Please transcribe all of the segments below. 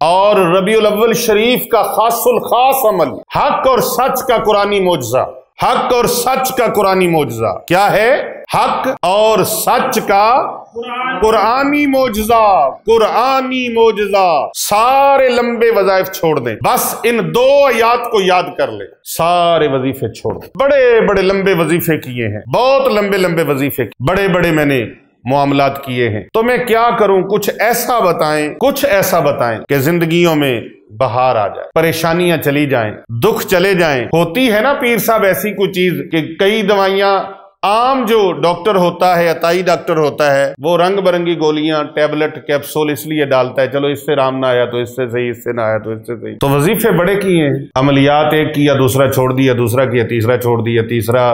اور ربیع الاول شریف کا خاص الخاص عمل، حق اور سچ کا قرآنی معجزہ، حق اور سچ کا قرآنی معجزہ کیا ہے؟ حق اور سچ کا قرآنی معجزہ، قرآنی معجزہ۔ سارے لمبے وظائف چھوڑ دیں، بس ان 2 آیات کو یاد کر لیں، سارے وظیفے چھوڑ دیں۔ بڑے بڑے لمبے وظیفے کیے ہیں، بہت لمبے لمبے وظیفے، بڑے بڑے میں نے معاملات کیے ہیں، تو میں کیا کروں؟ کچھ ایسا بتائیں، کچھ ایسا بتائیں کہ زندگیوں میں بہار آ جائے، پریشانیاں چلی جائیں، دکھ چلے جائیں۔ ہوتی ہے نا پیر صاحب ایسی کوئی چیز کہ کئی دوائیاں، عام جو ڈاکٹر ہوتا ہے، عطائی ڈاکٹر ہوتا ہے، وہ رنگ برنگی گولیاں، ٹیبلٹ، کیپسول اس لیے ڈالتا ہے، چلو اس سے رام نہ آیا تو اس سے صحیح، اس سے نہ آیا تو اس سے صحیح۔ تو وظیفے بڑے کیے ہیں، عملیات ایک کیا، دوسرا چھوڑ دیا، دوسرا کیا، تیسرا چھوڑ دیا، تیسرا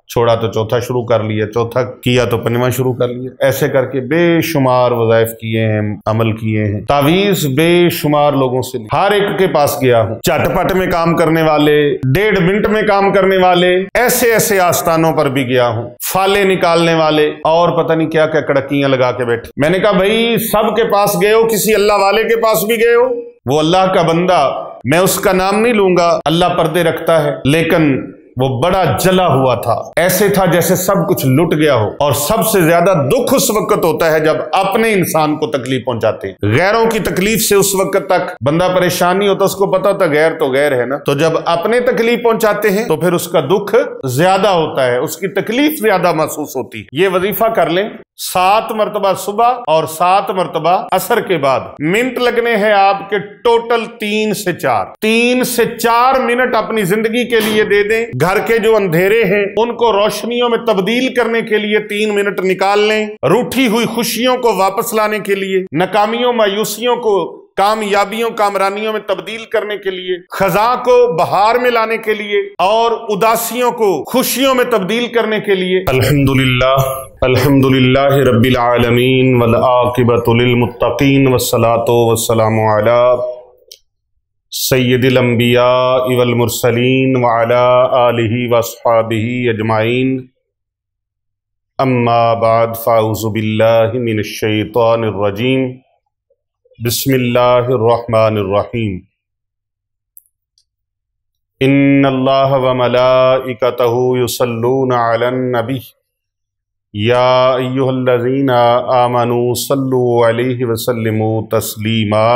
چھوڑا تو چوتھا شروع کر لیا، چوتھا کیا تو 5واں شروع کر لیا۔ ایسے کر کے بے شمار وظائف کیے ہیں، عمل کیے ہیں، تعویذ بے شمار لوگوں سے لی، ہر ایک کے پاس گیا ہوں، چٹ پٹ میں کام کرنے والے، 1.5 منٹ میں کام کرنے والے، ایسے ایسے آستانوں پر بھی گیا ہوں، فالے نکالنے والے اور پتہ نہیں کیا کیا کڑکیاں لگا کے بیٹھے۔ میں نے کہا بھائی سب کے پاس گئے ہو، کسی اللہ والے کے پاس بھی گئے ہو؟ وہ اللہ کا بندہ، میں اس کا نام نہیں لوں گا، اللہ پردے رکھتا ہے، لیکن وہ بڑا جلا ہوا تھا، ایسے تھا جیسے سب کچھ لٹ گیا ہو۔ اور سب سے زیادہ دکھ اس وقت ہوتا ہے جب اپنے انسان کو تکلیف پہنچاتے ہیں، غیروں کی تکلیف سے اس وقت تک بندہ پریشان نہیں ہوتا، اس کو پتا ہوتا غیر تو غیر ہے نا، تو جب اپنے تکلیف پہنچاتے ہیں تو پھر اس کا دکھ زیادہ ہوتا ہے، اس کی تکلیف زیادہ محسوس ہوتی ہے۔ یہ وظیفہ کر لیں، 7 مرتبہ صبح اور 7 مرتبہ عصر کے بعد، منٹ لگنے ہیں آپ کے ٹوٹل 3 سے 4، 3 سے 4 منٹ اپنی زندگی کے لیے دے دیں۔ گھر کے جو اندھیرے ہیں ان کو روشنیوں میں تبدیل کرنے کے لیے 3 منٹ نکال لیں، روٹھی ہوئی خوشیوں کو واپس لانے کے لیے، ناکامیوں مایوسیوں کو کامیابیوں کامرانیوں میں تبدیل کرنے کے لیے، خزاں کو بہار میں لانے کے لیے اور اداسیوں کو خوشیوں میں تبدیل کرنے کے لیے۔ الحمدللہ رب العالمین والعاقبۃ للمتقین والصلاۃ والسلام علی سید الانبیاء والمرسلین وعلی آلہ واصحابہ اجمعین، اما بعد، فاعوذ باللہ من الشیطان الرجیم، بسم اللہ الرحمن الرحیم۔ ان اللہ وملائکتہ یصلون علی النبی یا ایھا الذین آمنوا صلوا علیہ وسلموا تسلیما،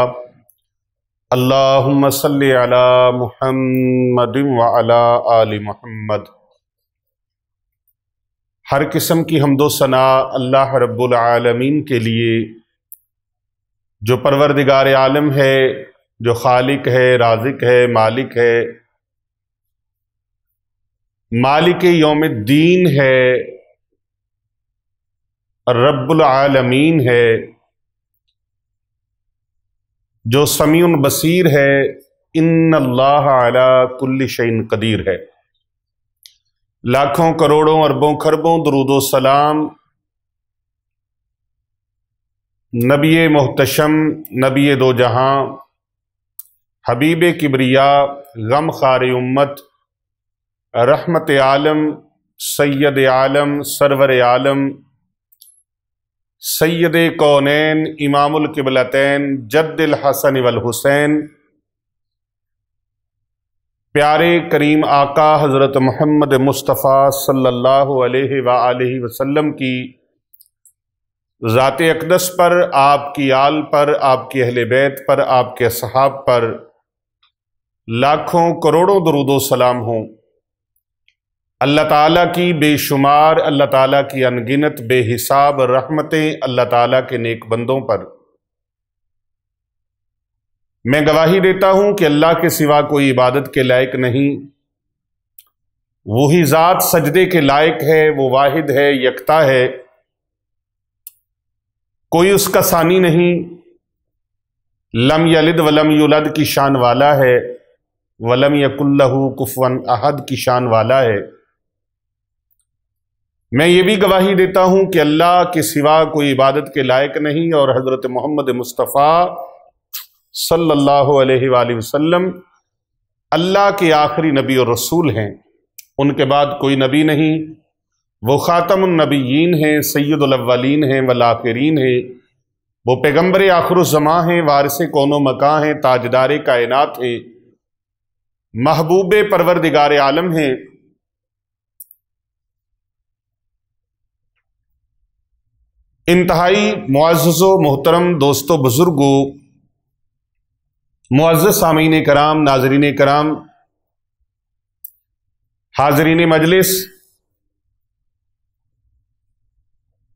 اللہم صلی علی محمد وعلی آل محمد۔ ہر قسم کی حمد و ثنا اللہ رب العالمین کے لیے، جو پروردگار عالم ہے، جو خالق ہے، رازق ہے، مالک ہے، مالک یوم الدین ہے، رب العالمین ہے، جو سمیع بصیر ہے، ان اللہ علی کل شیء قدیر ہے۔ لاکھوں کروڑوں اربوں خربوں درود و سلام نبی محتشم، نبی دو جہاں، حبیب کبریا، غم خار امت، رحمت عالم، سید عالم، سرور عالم، سید کونین، امام القبلتین، جد الحسن والحسین، پیارے کریم آقا حضرت محمد مصطفیٰ صلی اللہ علیہ وآلہ وسلم کی ذات اقدس پر، آپ کی آل پر، آپ کی اہل بیت پر، آپ کے اصحاب پر لاکھوں کروڑوں درود و سلام ہوں۔ اللہ تعالیٰ کی بے شمار، اللہ تعالیٰ کی انگنت بے حساب رحمتیں اللہ تعالیٰ کے نیک بندوں پر۔ میں گواہی دیتا ہوں کہ اللہ کے سوا کوئی عبادت کے لائق نہیں، وہی ذات سجدے کے لائق ہے، وہ واحد ہے، یکتا ہے، کوئی اس کا ثانی نہیں، لم یلد ولم یولد کی شان والا ہے، ولم یکن لہ کفوا احد کی شان والا ہے۔ میں یہ بھی گواہی دیتا ہوں کہ اللہ کے سوا کوئی عبادت کے لائق نہیں، اور حضرت محمد مصطفیٰ صلی اللہ علیہ وآلہ وسلم اللہ کے آخری نبی اور رسول ہیں، ان کے بعد کوئی نبی نہیں، وہ خاتم النبیین ہیں، سید الاولین ہیں والآخرین ہیں، وہ پیغمبر آخرالزماں ہیں، وارث کون و مکاں ہیں، تاجدار کائنات ہیں، محبوب پروردگار عالم ہیں۔ انتہائی معزز و محترم دوستو، بزرگوں، معزز سامعین کرام، ناظرین کرام، حاضرین مجلس،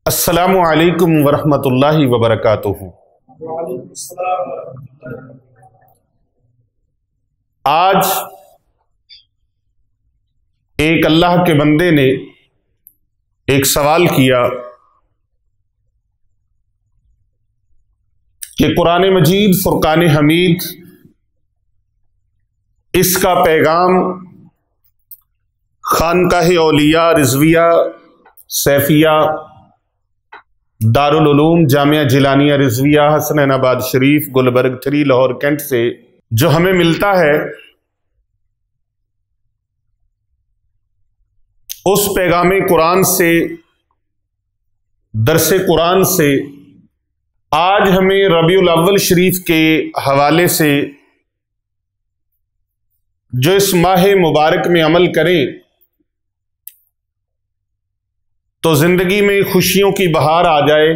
السلام علیکم ورحمۃ اللہ وبرکاتہ۔ آج ایک اللہ کے بندے نے ایک سوال کیا کہ قرآن مجید فرقان حمید، اس کا پیغام خانقاہ اولیاء رضویہ سیفیہ دارالعلوم جامعہ جیلانیہ رضویہ حسنین آباد شریف گلبرگ 3 لاہور کینٹ سے جو ہمیں ملتا ہے، اس پیغام قرآن سے، درس قرآن سے آج ہمیں ربیع الاول شریف کے حوالے سے جو اس ماہ مبارک میں عمل کریں تو زندگی میں خوشیوں کی بہار آ جائے،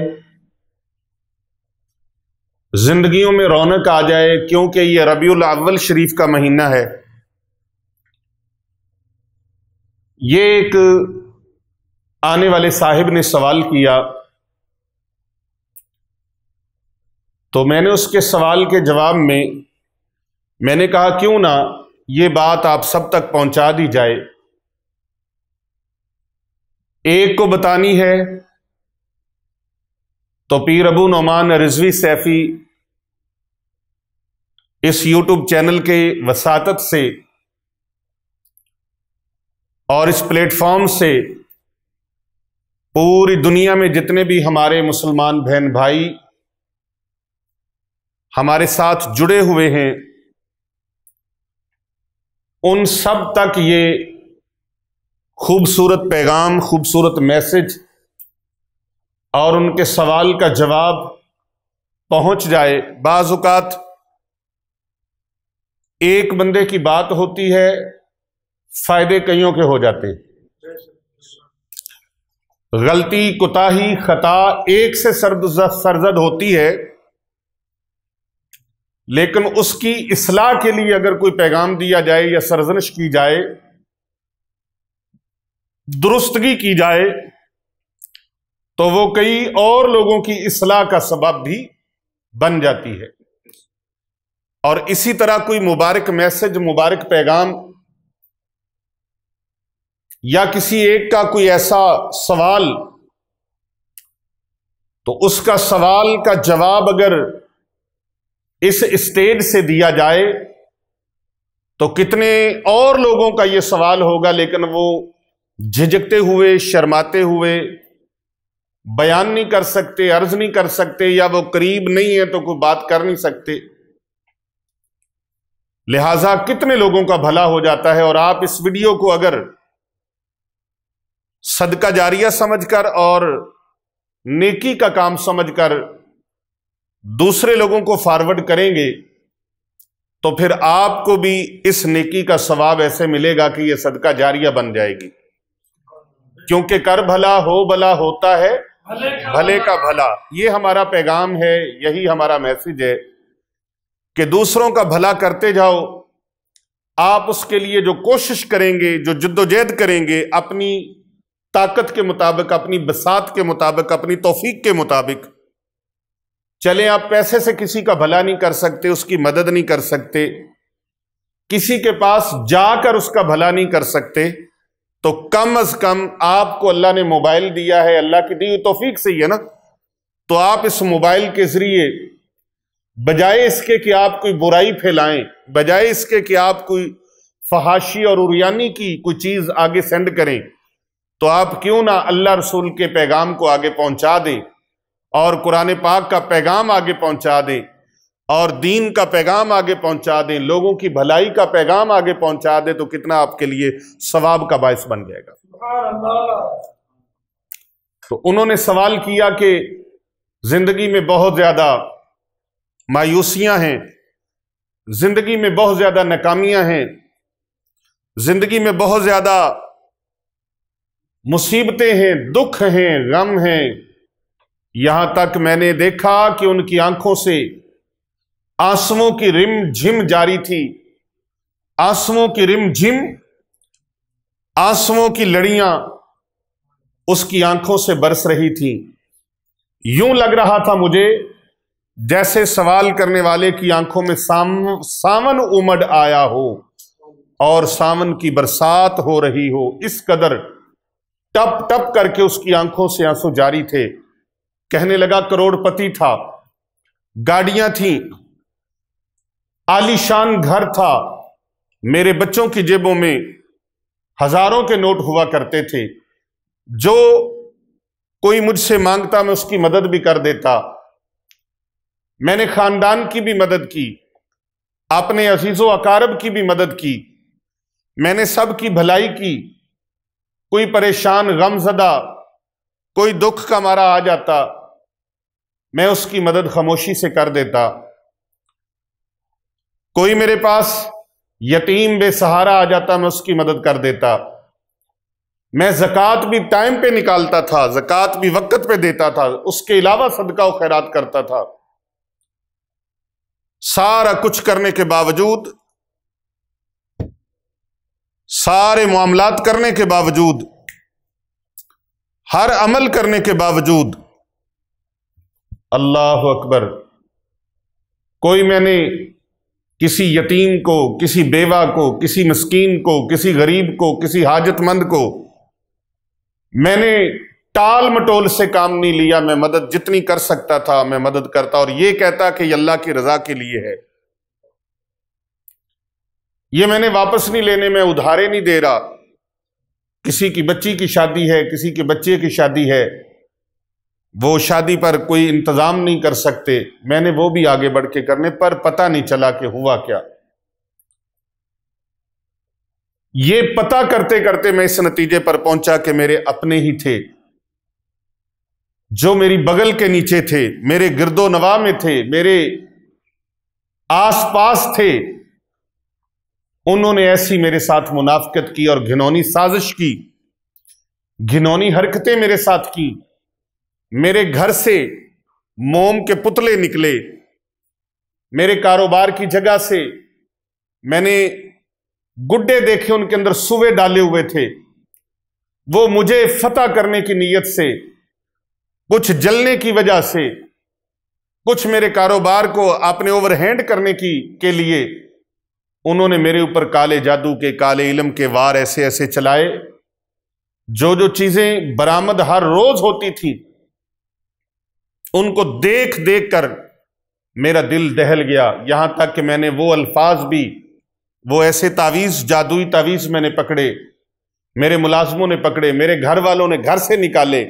زندگیوں میں رونق آ جائے، کیونکہ یہ ربیع الاول شریف کا مہینہ ہے۔ یہ ایک آنے والے صاحب نے سوال کیا، تو میں نے اس کے سوال کے جواب میں نے کہا کیوں نہ یہ بات آپ سب تک پہنچا دی جائے۔ ایک کو بتانی ہے تو پیر ابو نعمان رضوی سیفی اس یوٹیوب چینل کے وساطت سے اور اس پلیٹ فارم سے پوری دنیا میں جتنے بھی ہمارے مسلمان بہن بھائی ہمارے ساتھ جڑے ہوئے ہیں، ان سب تک یہ خوبصورت پیغام، خوبصورت میسج اور ان کے سوال کا جواب پہنچ جائے۔ بعض اوقات ایک بندے کی بات ہوتی ہے، فائدے کئیوں کے ہو جاتے، غلطی، کوتاہی، خطا ایک سے سرزد ہوتی ہے، لیکن اس کی اصلاح کے لیے اگر کوئی پیغام دیا جائے یا سرزنش کی جائے، درستگی کی جائے، تو وہ کئی اور لوگوں کی اصلاح کا سبب بھی بن جاتی ہے۔ اور اسی طرح کوئی مبارک میسج، مبارک پیغام یا کسی ایک کا کوئی ایسا سوال، تو اس کا سوال کا جواب اگر اس اسٹیج سے دیا جائے تو کتنے اور لوگوں کا یہ سوال ہوگا، لیکن وہ جھجکتے ہوئے، شرماتے ہوئے بیان نہیں کر سکتے، عرض نہیں کر سکتے، یا وہ قریب نہیں ہے تو کوئی بات کر نہیں سکتے۔ لہذا کتنے لوگوں کا بھلا ہو جاتا ہے۔ اور آپ اس ویڈیو کو اگر صدقہ جاریہ سمجھ کر اور نیکی کا کام سمجھ کر دوسرے لوگوں کو فارورڈ کریں گے تو پھر آپ کو بھی اس نیکی کا ثواب ایسے ملے گا کہ یہ صدقہ جاریہ بن جائے گی، کیونکہ کر بھلا ہو بھلا ہوتا ہے بھلے کا بھلا۔ یہ ہمارا پیغام ہے، یہی ہمارا میسج ہے کہ دوسروں کا بھلا کرتے جاؤ۔ آپ اس کے لیے جو کوشش کریں گے، جو جدوجہد کریں گے، اپنی طاقت کے مطابق، اپنی بساط کے مطابق، اپنی توفیق کے مطابق چلیں۔ آپ پیسے سے کسی کا بھلا نہیں کر سکتے، اس کی مدد نہیں کر سکتے، کسی کے پاس جا کر اس کا بھلا نہیں کر سکتے، تو کم از کم آپ کو اللہ نے موبائل دیا ہے، اللہ کی دی ہوئی توفیق سے ہی ہے نا، تو آپ اس موبائل کے ذریعے بجائے اس کے کہ آپ کوئی برائی پھیلائیں، بجائے اس کے کہ آپ کوئی فحاشی اور عریانی کی کوئی چیز آگے سینڈ کریں، تو آپ کیوں نہ اللہ رسول کے پیغام کو آگے پہنچا دیں، اور قرآن پاک کا پیغام آگے پہنچا دیں، اور دین کا پیغام آگے پہنچا دیں، لوگوں کی بھلائی کا پیغام آگے پہنچا دیں، تو کتنا آپ کے لیے ثواب کا باعث بن جائے گا۔ تو انہوں نے سوال کیا کہ زندگی میں بہت زیادہ مایوسیاں ہیں، زندگی میں بہت زیادہ ناکامیاں ہیں، زندگی میں بہت زیادہ مصیبتیں ہیں، دکھ ہیں، غم ہیں۔ یہاں تک میں نے دیکھا کہ ان کی آنکھوں سے آنسوؤں کی رم جھم جاری تھی، آنسوؤں کی رم جھم، آنسوؤں کی لڑیاں اس کی آنکھوں سے برس رہی تھی۔ یوں لگ رہا تھا مجھے جیسے سوال کرنے والے کی آنکھوں میں ساون امڈ آیا ہو اور ساون کی برسات ہو رہی ہو، اس قدر ٹپ ٹپ کر کے اس کی آنکھوں سے آنسو جاری تھے۔ کہنے لگا کروڑ پتی تھا، گاڑیاں تھیں، عالی شان گھر تھا، میرے بچوں کی جیبوں میں ہزاروں کے نوٹ ہوا کرتے تھے، جو کوئی مجھ سے مانگتا میں اس کی مدد بھی کر دیتا۔ میں نے خاندان کی بھی مدد کی، اپنے عزیز و اقارب کی بھی مدد کی، میں نے سب کی بھلائی کی۔ کوئی پریشان غم زدہ، کوئی دکھ کا مارا آ جاتا، میں اس کی مدد خاموشی سے کر دیتا۔ کوئی میرے پاس یتیم بے سہارا آ جاتا، میں اس کی مدد کر دیتا۔ میں زکوٰۃ بھی ٹائم پہ نکالتا تھا، زکوٰۃ بھی وقت پہ دیتا تھا، اس کے علاوہ صدقہ و خیرات کرتا تھا۔ سارا کچھ کرنے کے باوجود، سارے معاملات کرنے کے باوجود، ہر عمل کرنے کے باوجود، اللہ اکبر، کوئی میں نے کسی یتیم کو، کسی بیوہ کو، کسی مسکین کو، کسی غریب کو، کسی حاجت مند کو میں نے ٹال مٹول سے کام نہیں لیا۔ میں مدد جتنی کر سکتا تھا میں مدد کرتا، اور یہ کہتا کہ یہ اللہ کی رضا کے لیے ہے، یہ میں نے واپس نہیں لینے، میں ادھارے نہیں دے رہا۔ کسی کی بچی کی شادی ہے، کسی کے بچے کی شادی ہے، وہ شادی پر کوئی انتظام نہیں کر سکتے، میں نے وہ بھی آگے بڑھ کے کرنے، پر پتہ نہیں چلا کہ ہوا کیا۔ یہ پتہ کرتے کرتے میں اس نتیجے پر پہنچا کہ میرے اپنے ہی تھے، جو میری بغل کے نیچے تھے، میرے گرد و نواح میں تھے، میرے آس پاس تھے، انہوں نے ایسی میرے ساتھ منافقت کی اور گھنونی سازش کی، گھنونی حرکتیں میرے ساتھ کی۔ میرے گھر سے موم کے پتلے نکلے، میرے کاروبار کی جگہ سے میں نے گڈے دیکھے، ان کے اندر سوے ڈالے ہوئے تھے۔ وہ مجھے فتح کرنے کی نیت سے، کچھ جلنے کی وجہ سے، کچھ میرے کاروبار کو اپنے اوور ہینڈ کرنے کے لیے انہوں نے میرے اوپر کالے جادو کے، کالے علم کے وار ایسے ایسے چلائے۔ جو جو چیزیں برآمد ہر روز ہوتی تھیں، ان کو دیکھ دیکھ کر میرا دل دہل گیا، یہاں تک کہ میں نے وہ الفاظ بھی، وہ ایسے تعویذ، جادوئی تعویذ میں نے پکڑے، میرے ملازموں نے پکڑے، میرے گھر والوں نے گھر سے نکالے،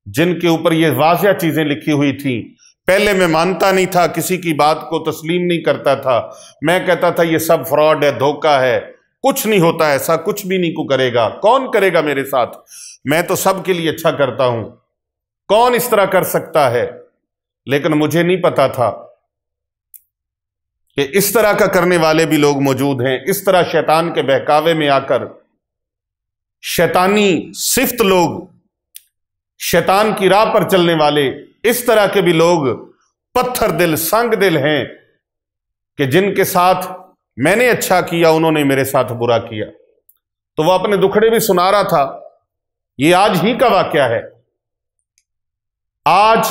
جن کے اوپر یہ واضح چیزیں لکھی ہوئی تھیں۔ پہلے میں مانتا نہیں تھا، کسی کی بات کو تسلیم نہیں کرتا تھا، میں کہتا تھا یہ سب فراڈ ہے، دھوکہ ہے، کچھ نہیں ہوتا ایسا، کچھ بھی نہیں کو کرے گا، کون کرے گا میرے ساتھ، میں تو سب کے لیے اچھا کرتا ہوں، کون اس طرح کر سکتا ہے۔ لیکن مجھے نہیں پتا تھا کہ اس طرح کا کرنے والے بھی لوگ موجود ہیں، اس طرح شیطان کے بہکاوے میں آ کر شیطانی صفت لوگ، شیطان کی راہ پر چلنے والے، اس طرح کے بھی لوگ پتھر دل، سنگ دل ہیں، کہ جن کے ساتھ میں نے اچھا کیا انہوں نے میرے ساتھ برا کیا۔ تو وہ اپنے دکھڑے بھی سنا رہا تھا۔ یہ آج ہی کا واقعہ ہے، آج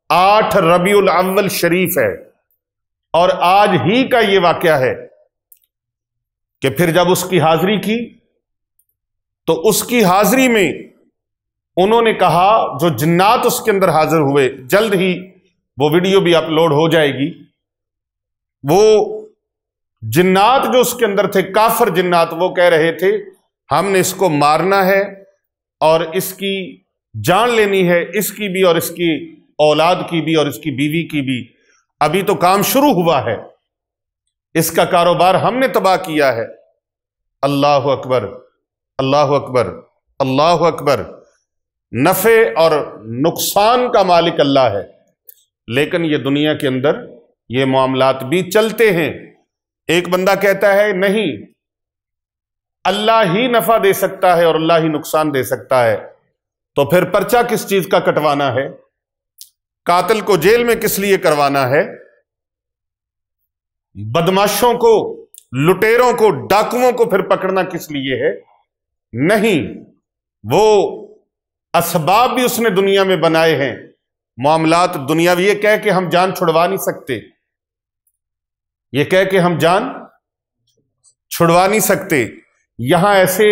8 ربیع الاول شریف ہے، اور آج ہی کا یہ واقعہ ہے کہ پھر جب اس کی حاضری کی تو اس کی حاضری میں انہوں نے کہا، جو جنات اس کے اندر حاضر ہوئے، جلد ہی وہ ویڈیو بھی اپلوڈ ہو جائے گی، وہ جنات جو اس کے اندر تھے، کافر جنات، وہ کہہ رہے تھے ہم نے اس کو مارنا ہے اور اس کی جان لینی ہے، اس کی بھی اور اس کی اولاد کی بھی اور اس کی بیوی کی بھی، ابھی تو کام شروع ہوا ہے، اس کا کاروبار ہم نے تباہ کیا ہے۔ اللہ اکبر، اللہ اکبر، اللہ اکبر۔ نفع اور نقصان کا مالک اللہ ہے، لیکن یہ دنیا کے اندر یہ معاملات بھی چلتے ہیں۔ ایک بندہ کہتا ہے نہیں، اللہ ہی نفع دے سکتا ہے اور اللہ ہی نقصان دے سکتا ہے، تو پھر پرچہ کس چیز کا کٹوانا ہے؟ قاتل کو جیل میں کس لیے کروانا ہے؟ بدماشوں کو، لٹیروں کو، ڈاکوؤں کو پھر پکڑنا کس لیے ہے؟ نہیں، وہ اسباب بھی اس نے دنیا میں بنائے ہیں، معاملات دنیاوی۔ یہ کہہ کہ ہم جان چھڑوا نہیں سکتے، یہ کہہ کہ ہم جان چھڑوا نہیں سکتے، یہاں ایسے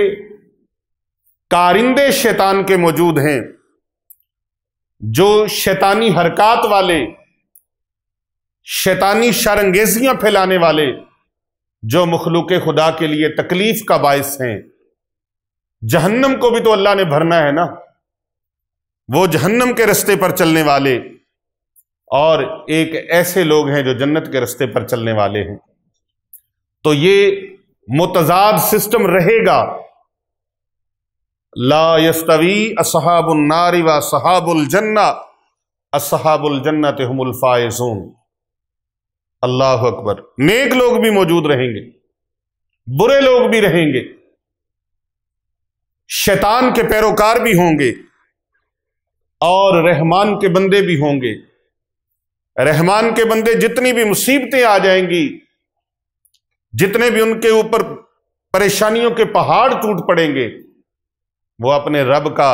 کارندے شیطان کے موجود ہیں جو شیطانی حرکات والے، شیطانی شرانگیزیاں پھیلانے والے، جو مخلوق خدا کے لیے تکلیف کا باعث ہیں۔ جہنم کو بھی تو اللہ نے بھرنا ہے نا، وہ جہنم کے رستے پر چلنے والے، اور ایک ایسے لوگ ہیں جو جنت کے رستے پر چلنے والے ہیں۔ تو یہ متضاد سسٹم رہے گا۔ لا یستوی اصحاب النار و اصحاب الجنہ، اصحاب الجنۃ هم الفائزون۔ اللہ اکبر۔ نیک لوگ بھی موجود رہیں گے، برے لوگ بھی رہیں گے، شیطان کے پیروکار بھی ہوں گے، اور رحمان کے بندے بھی ہوں گے۔ رحمان کے بندے جتنی بھی مصیبتیں آ جائیں گی، جتنے بھی ان کے اوپر پریشانیوں کے پہاڑ ٹوٹ پڑیں گے، وہ اپنے رب کا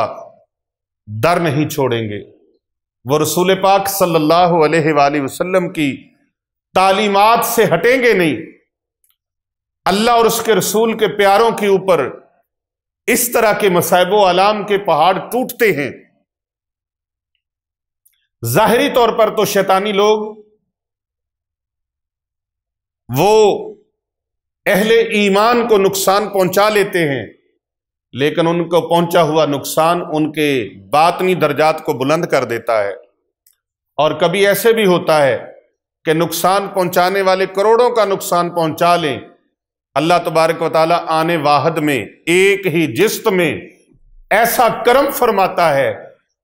در نہیں چھوڑیں گے، وہ رسول پاک صلی اللہ علیہ وآلہ وسلم کی تعلیمات سے ہٹیں گے نہیں۔ اللہ اور اس کے رسول کے پیاروں کے اوپر اس طرح کے مصائب و آلام کے پہاڑ ٹوٹتے ہیں۔ ظاہری طور پر تو شیطانی لوگ وہ اہل ایمان کو نقصان پہنچا لیتے ہیں، لیکن ان کو پہنچا ہوا نقصان ان کے باطنی درجات کو بلند کر دیتا ہے۔ اور کبھی ایسے بھی ہوتا ہے کہ نقصان پہنچانے والے کروڑوں کا نقصان پہنچا لیں، اللہ تبارک و تعالیٰ آنے واحد میں ایک ہی جست میں ایسا کرم فرماتا ہے،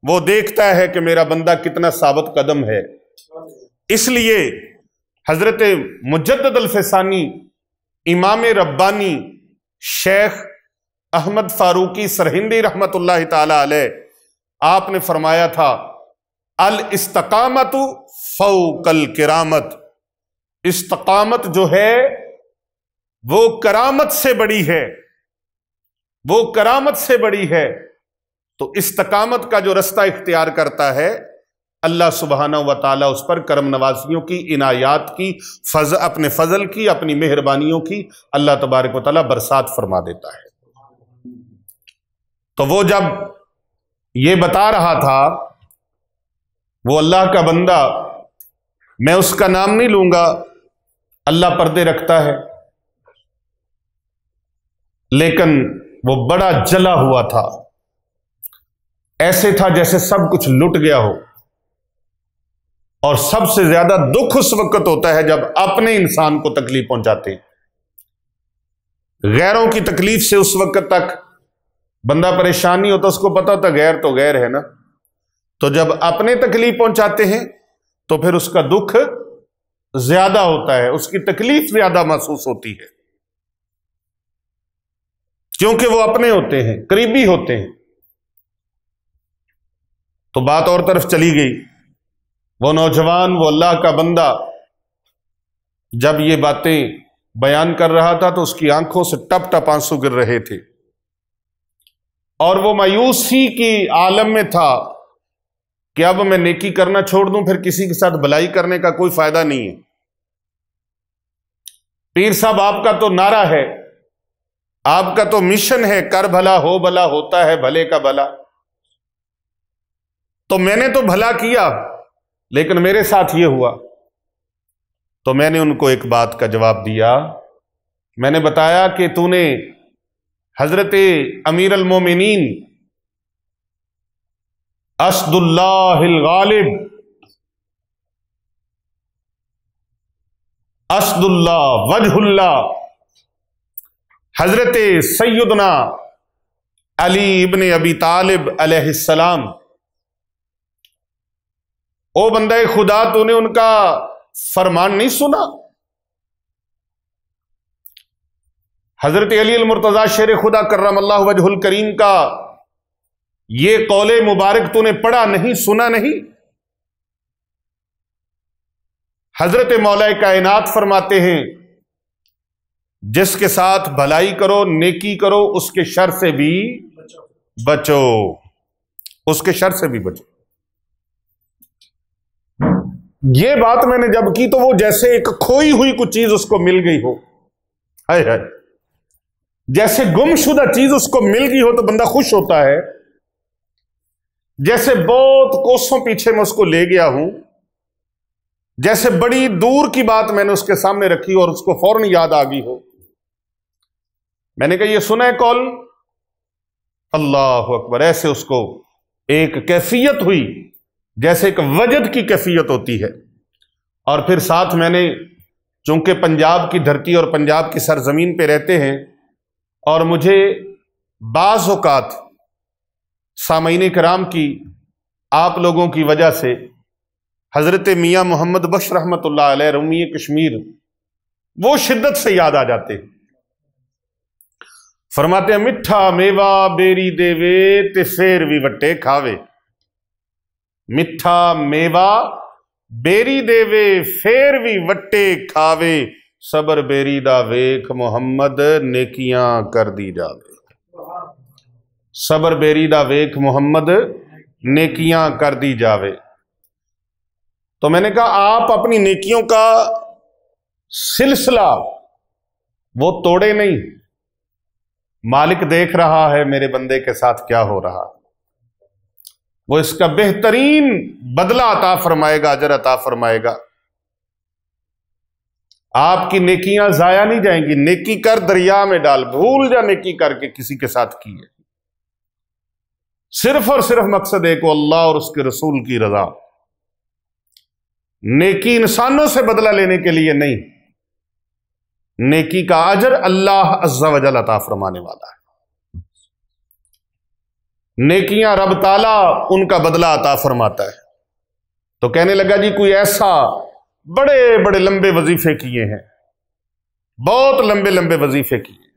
وہ دیکھتا ہے کہ میرا بندہ کتنا ثابت قدم ہے۔ اس لیے حضرت مجدد الفسانی، امام ربانی شیخ احمد فاروقی سرہندی رحمت اللہ تعالی علیہ، آپ نے فرمایا تھا الاستقامت فوق الکرامت، استقامت جو ہے وہ کرامت سے بڑی ہے، وہ کرامت سے بڑی ہے۔ تو استقامت کا جو رستہ اختیار کرتا ہے، اللہ سبحانہ و تعالیٰ اس پر کرم نوازیوں کی، عنایات کی، اپنے فضل کی، اپنی مہربانیوں کی اللہ تبارک و تعالیٰ برسات فرما دیتا ہے۔ تو وہ جب یہ بتا رہا تھا، وہ اللہ کا بندہ، میں اس کا نام نہیں لوں گا، اللہ پردے رکھتا ہے، لیکن وہ بڑا جلا ہوا تھا، ایسے تھا جیسے سب کچھ لٹ گیا ہو۔ اور سب سے زیادہ دکھ اس وقت ہوتا ہے جب اپنے انسان کو تکلیف پہنچاتے ہیں۔ غیروں کی تکلیف سے اس وقت تک بندہ پریشان نہیں ہوتا، اس کو پتا ہوتا غیر تو غیر ہے نا، تو جب اپنے تکلیف پہنچاتے ہیں تو پھر اس کا دکھ زیادہ ہوتا ہے، اس کی تکلیف زیادہ محسوس ہوتی ہے، کیونکہ وہ اپنے ہوتے ہیں، قریبی ہوتے ہیں۔ تو بات اور طرف چلی گئی۔ وہ نوجوان، وہ اللہ کا بندہ جب یہ باتیں بیان کر رہا تھا تو اس کی آنکھوں سے ٹپ ٹپ آنسو گر رہے تھے، اور وہ مایوسی کی عالم میں تھا کہ اب میں نیکی کرنا چھوڑ دوں، پھر کسی کے ساتھ بھلائی کرنے کا کوئی فائدہ نہیں ہے۔ پیر صاحب آپ کا تو نعرہ ہے، آپ کا تو مشن ہے، کر بھلا ہو بھلا، ہوتا ہے بھلے کا بھلا، تو میں نے تو بھلا کیا لیکن میرے ساتھ یہ ہوا۔ تو میں نے ان کو ایک بات کا جواب دیا، میں نے بتایا کہ تو نے حضرت امیر المومنین اسد اللہ الغالب، اسد اللہ، وجہ اللہ، حضرت سیدنا علی ابن ابی طالب علیہ السلام او بندہ خدا تو نے ان کا فرمان نہیں سنا؟ حضرت علی المرتضیٰ شیر خدا کرم اللہ وجہ الکریم کا یہ قول مبارک تو نے پڑھا نہیں، سنا نہیں؟ حضرت مولا کائنات فرماتے ہیں جس کے ساتھ بھلائی کرو، نیکی کرو، اس کے شر سے بھی بچو، اس کے شر سے بھی بچو۔ یہ بات میں نے جب کی تو وہ جیسے ایک کھوئی ہوئی کچھ چیز اس کو مل گئی ہو، ہائے ہائے، جیسے گم شدہ چیز اس کو مل گئی ہو تو بندہ خوش ہوتا ہے، جیسے بہت کوسوں پیچھے میں اس کو لے گیا ہوں، جیسے بڑی دور کی بات میں نے اس کے سامنے رکھی اور اس کو فوراً یاد آ گئی ہو۔ میں نے کہا یہ سنا ہے قول؟ اللہ اکبر، ایسے اس کو ایک کیفیت ہوئی جیسے ایک وجد کی کیفیت ہوتی ہے۔ اور پھر ساتھ میں نے، چونکہ پنجاب کی دھرتی اور پنجاب کی سرزمین پہ رہتے ہیں، اور مجھے بعض اوقات سامعین کرام کی، آپ لوگوں کی وجہ سے حضرت میاں محمد بخش رحمت اللہ علیہ رومی کشمیر وہ شدت سے یاد آ جاتے ہیں۔ فرماتے ہیں میٹھا میوا بیری دے وے تے فیر بھی وٹے کھاوے، میٹھا میوا بیری دے وے فیر بھی وٹے کھاوے، صبر بیری دا ویکھ محمد نیکیاں کر دی جاوے، صبر بیری دا ویکھ محمد نیکیاں کر دی جاوے۔ تو میں نے کہا آپ اپنی نیکیوں کا سلسلہ وہ توڑے نہیں، مالک دیکھ رہا ہے میرے بندے کے ساتھ کیا ہو رہا، وہ اس کا بہترین بدلہ عطا فرمائے گا، اجر عطا فرمائے گا۔ آپ کی نیکیاں ضائع نہیں جائیں گی، نیکی کر دریا میں ڈال، بھول جا نیکی کر کے کسی کے ساتھ کی ہے، صرف اور صرف مقصد ایک، اللہ اور اس کے رسول کی رضا۔ نیکی انسانوں سے بدلہ لینے کے لیے نہیں، نیکی کا اجر اللہ عز و جل عطا فرمانے والا ہے، نیکیاں رب تعالیٰ ان کا بدلہ عطا فرماتا ہے۔ تو کہنے لگا جی کوئی ایسا بڑے بڑے لمبے وظیفے کیے ہیں، بہت لمبے لمبے وظیفے کیے،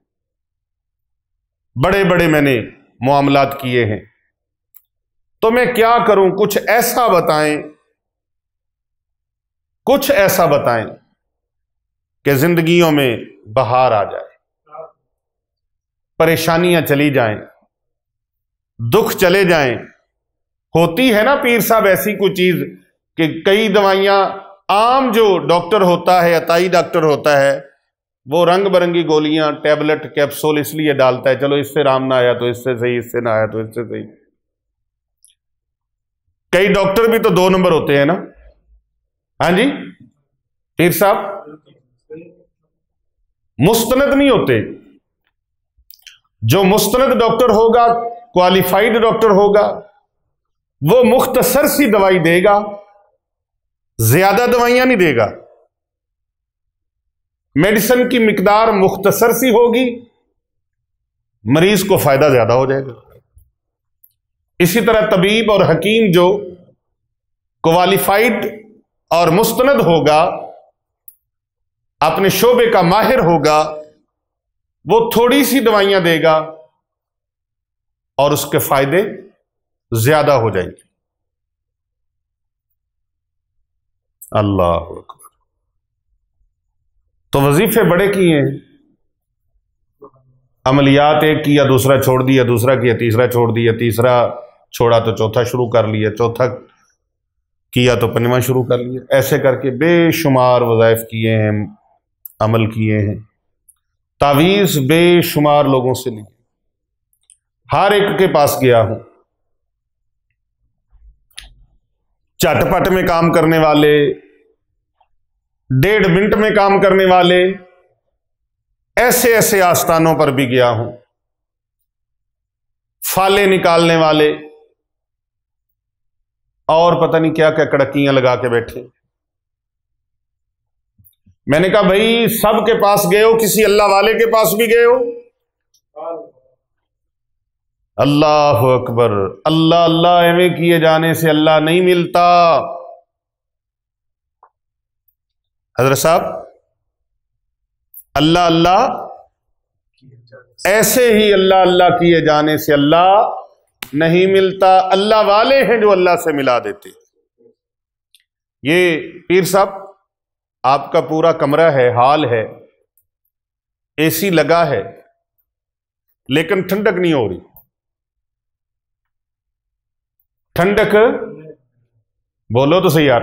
بڑے بڑے میں نے معاملات کیے ہیں، تو میں کیا کروں؟ کچھ ایسا بتائیں، کچھ ایسا بتائیں کہ زندگیوں میں بہار آ جائے، پریشانیاں چلی جائیں، دکھ چلے جائیں۔ ہوتی ہے نا پیر صاحب ایسی کوئی چیز کہ کئی دوائیاں، عام جو ڈاکٹر ہوتا ہے، عطائی ڈاکٹر ہوتا ہے، وہ رنگ برنگی گولیاں، ٹیبلٹ، کیپسول اس لیے ڈالتا ہے چلو اس سے رام نہ آیا تو اس سے صحیح، اس سے نہ آیا تو اس سے صحیح۔ کئی ڈاکٹر بھی تو 2 نمبر ہوتے ہیں نا، ہاں جی پیر صاحب، مستند نہیں ہوتے۔ جو مستند ڈاکٹر ہوگا، کوالیفائڈ ڈاکٹر ہوگا، وہ مختصر سی دوائی دے گا، زیادہ دوائیاں نہیں دے گا، میڈیسن کی مقدار مختصر سی ہوگی، مریض کو فائدہ زیادہ ہو جائے گا۔ اسی طرح طبیب اور حکیم جو کوالیفائڈ اور مستند ہوگا، اپنے شعبے کا ماہر ہوگا، وہ تھوڑی سی دوائیاں دے گا اور اس کے فائدے زیادہ ہو جائیں گے۔ اللہ اکبر۔ تو وظیفے بڑے کیے ہیں، عملیات ایک کیا دوسرا چھوڑ دیا، دوسرا کیا تیسرا چھوڑ دیا، تیسرا چھوڑا تو چوتھا شروع کر لیا، چوتھا کیا تو 5واں شروع کر لیا، ایسے کر کے بے شمار وظائف کیے ہیں، عمل کیے ہیں، تعویذ بے شمار لوگوں سے لی، ہر ایک کے پاس گیا ہوں، چٹ پٹ میں کام کرنے والے، 1.5 منٹ میں کام کرنے والے، ایسے ایسے آستانوں پر بھی گیا ہوں، فالے نکالنے والے، اور پتہ نہیں کیا کیا کڑکیاں لگا کے بیٹھے۔ میں نے کہا بھائی سب کے پاس گئے ہو، کسی اللہ والے کے پاس بھی گئے ہو؟ اللہ اکبر۔ اللہ اللہ ایویں کیے جانے سے اللہ نہیں ملتا، حضرت صاحب اللہ اللہ ایسے ہی اللہ اللہ کیے جانے سے اللہ نہیں ملتا، اللہ والے ہیں جو اللہ سے ملا دیتے۔ یہ پیر صاحب آپ کا پورا کمرہ ہے، ہال ہے، اے سی لگا ہے، لیکن ٹھنڈک نہیں ہو رہی۔ ٹھنڈک بولو تو صحیح یار،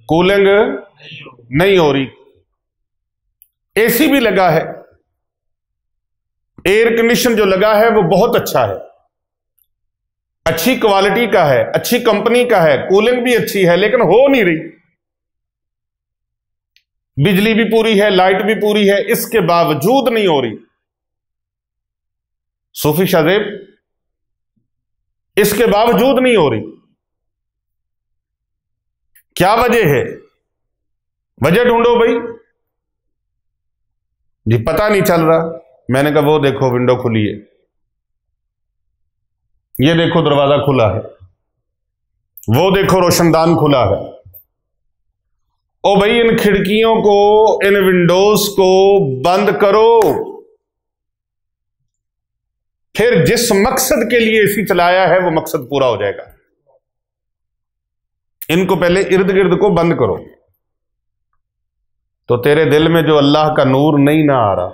کولنگ نہیں ہو رہی۔ اے سی بھی لگا ہے، ایئر کنڈیشن جو لگا ہے وہ بہت اچھا ہے، اچھی کوالٹی کا ہے، اچھی کمپنی کا ہے، کولنگ بھی اچھی ہے، لیکن ہو نہیں رہی۔ بجلی بھی پوری ہے، لائٹ بھی پوری ہے، اس کے باوجود نہیں ہو رہی۔ صوفی شاہ زیب اس کے باوجود نہیں ہو رہی، کیا وجہ ہے؟ وجہ ڈھونڈو بھائی۔ جی پتہ نہیں چل رہا۔ میں نے کہا وہ دیکھو ونڈو کھلی ہے، یہ دیکھو دروازہ کھلا ہے، وہ دیکھو روشن دان کھلا ہے۔ او بھائی ان کھڑکیوں کو، ان ونڈوز کو بند کرو، پھر جس مقصد کے لیے اسی چلایا ہے وہ مقصد پورا ہو جائے گا۔ ان کو پہلے ارد گرد کو بند کرو، تو تیرے دل میں جو اللہ کا نور نہیں نہ آ رہا۔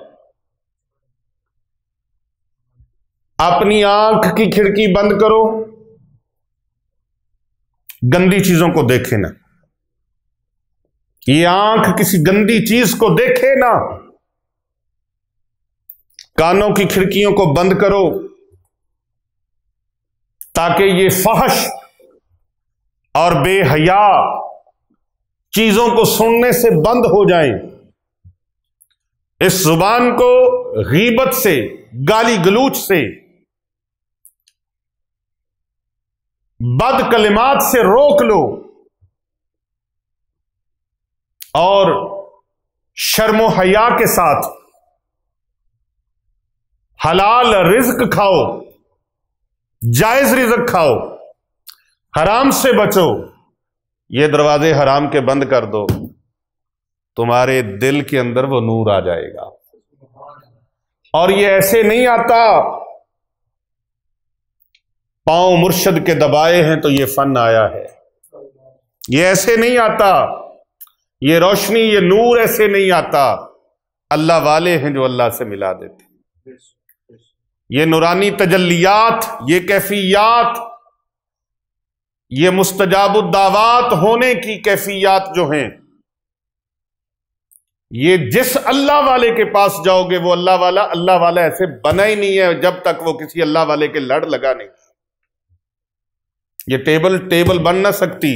اپنی آنکھ کی کھڑکی بند کرو، گندی چیزوں کو دیکھے نہ، یہ آنکھ کسی گندی چیز کو دیکھے نہ۔ کانوں کی کھڑکیوں کو بند کرو تاکہ یہ فحش اور بے حیا چیزوں کو سننے سے بند ہو جائیں۔ اس زبان کو غیبت سے، گالی گلوچ سے، بد کلمات سے روک لو، اور شرم و حیا کے ساتھ حلال رزق کھاؤ، جائز رزق کھاؤ، حرام سے بچو۔ یہ دروازے حرام کے بند کر دو، تمہارے دل کے اندر وہ نور آ جائے گا۔ اور یہ ایسے نہیں آتا پاؤں مرشد کے دبائے ہیں تو یہ فن آیا ہے، یہ ایسے نہیں آتا، یہ روشنی، یہ نور ایسے نہیں آتا۔ اللہ والے ہیں جو اللہ سے ملا دیتے۔ یہ نورانی تجلیات، یہ کیفیات، یہ مستجاب الدعوات ہونے کی کیفیات جو ہیں، یہ جس اللہ والے کے پاس جاؤ گے وہ اللہ والا ایسے بنا ہی نہیں ہے جب تک وہ کسی اللہ والے کے لڑ لگا نہیں۔ یہ ٹیبل بن نہ سکتی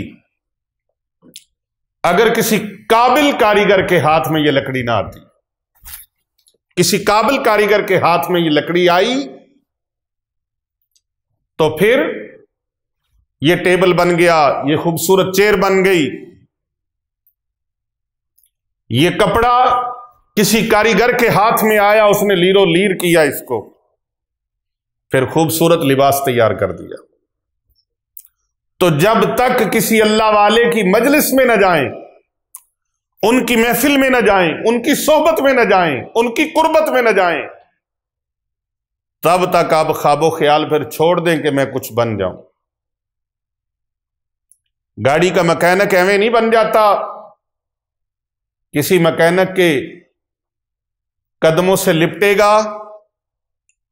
اگر کسی قابل کاریگر کے ہاتھ میں یہ لکڑی نہ آتی۔ کسی قابل کاریگر کے ہاتھ میں یہ لکڑی آئی تو پھر یہ ٹیبل بن گیا، یہ خوبصورت چیئر بن گئی۔ یہ کپڑا کسی کاریگر کے ہاتھ میں آیا، اس نے لیر و لیر کیا اس کو، پھر خوبصورت لباس تیار کر دیا۔ تو جب تک کسی اللہ والے کی مجلس میں نہ جائیں، ان کی محفل میں نہ جائیں، ان کی صحبت میں نہ جائیں، ان کی قربت میں نہ جائیں، تب تک آپ خواب و خیال پھر چھوڑ دیں کہ میں کچھ بن جاؤں۔ گاڑی کا مکینک ایویں نہیں بن جاتا، کسی مکینک کے قدموں سے لپٹے گا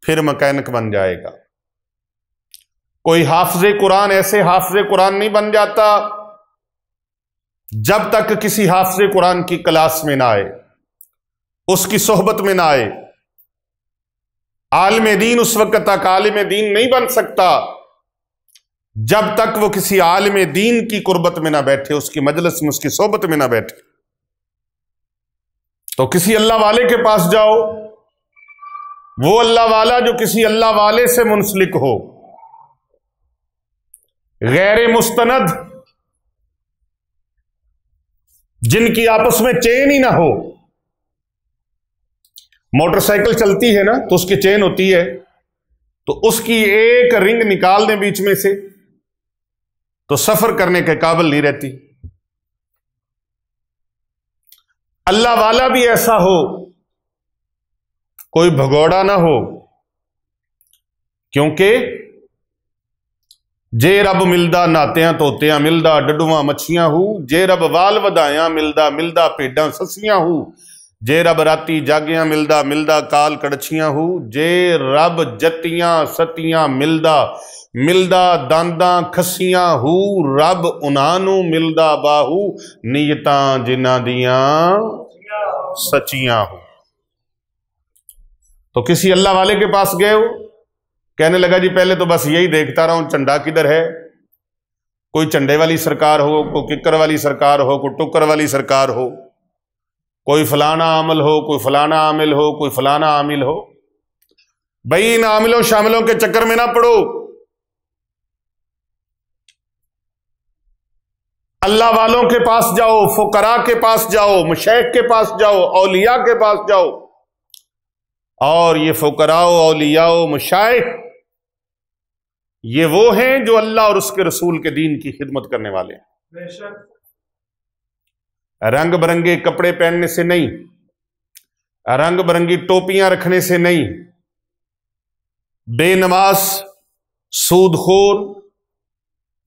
پھر مکینک بن جائے گا۔ کوئی حافظ قرآن ایسے حافظ قرآن نہیں بن جاتا جب تک کسی حافظ قرآن کی کلاس میں نہ آئے، اس کی صحبت میں نہ آئے۔ عالم دین اس وقت تک عالم دین نہیں بن سکتا جب تک وہ کسی عالم دین کی قربت میں نہ بیٹھے، اس کی مجلس میں، اس کی صحبت میں نہ بیٹھے۔ تو کسی اللہ والے کے پاس جاؤ، وہ اللہ والا جو کسی اللہ والے سے منسلک ہو، غیر مستند، جن کی آپس میں چین ہی نہ ہو۔ موٹر سائیکل چلتی ہے نا تو اس کی چین ہوتی ہے، تو اس کی ایک رنگ نکال دیں بیچ میں سے تو سفر کرنے کے قابل نہیں رہتی۔ اللہ والا بھی ایسا ہو، کوئی بھگوڑا نہ ہو، کیونکہ جے رب ملدا ناتیاں توتیاں ملدا ڈڈواں مچھیاں ہو، جے رب وال ودایاں ملدا ملدا پیڈاں سسیاں ہو، جے رب راتی جاگیاں ملدا ملدا کال کڑچیاں ہو، جے رب جتیاں ستیاں ملدا ملدا دانداں کھسیاں ہو، رب انہانوں ملدا باہو نیتاں جنہ دیاں سچیاں ہو۔ تو کسی اللہ والے کے پاس گئے ہو، کہنے لگا جی پہلے تو بس یہی دیکھتا رہا ہوں چنڈا کدھر ہے، کوئی چنڈے والی سرکار ہو، کوئی ککر والی سرکار ہو، کوئی ٹکر والی سرکار ہو، کوئی فلانا عامل ہو، کوئی فلانا عامل ہو، کوئی فلانا عامل ہو۔ بھئی ان عاملوں شاملوں کے چکر میں نہ پڑو، اللہ والوں کے پاس جاؤ، فقراء کے پاس جاؤ، مشائخ کے پاس جاؤ، اولیاء کے پاس جاؤ۔ اور یہ فقراء و اولیاء و مشائخ یہ وہ ہیں جو اللہ اور اس کے رسول کے دین کی خدمت کرنے والے ہیں۔ رنگ برنگے کپڑے پہننے سے نہیں، رنگ برنگی ٹوپیاں رکھنے سے نہیں، بے نماز، سود خور،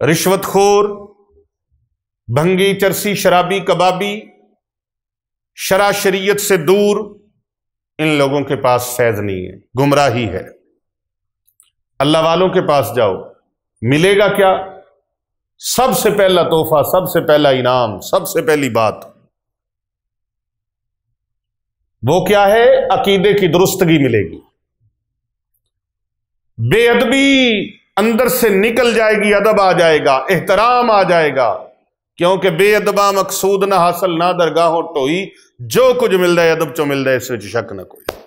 رشوت خور، بھنگی چرسی شرابی کبابی، شرع شریعت سے دور، ان لوگوں کے پاس فیض نہیں ہے، گمراہی ہے۔ اللہ والوں کے پاس جاؤ، ملے گا کیا؟ سب سے پہلا تحفہ، سب سے پہلا انعام، سب سے پہلی بات وہ کیا ہے؟ عقیدے کی درستگی ملے گی، بے ادبی اندر سے نکل جائے گی، ادب آ جائے گا، احترام آ جائے گا، کیونکہ بے ادبا مقصود نہ حاصل نہ درگاہوں ٹوئی، جو کچھ مل رہا ہے ادب چو مل رہا ہے، اس وچ شک نہ کوئی۔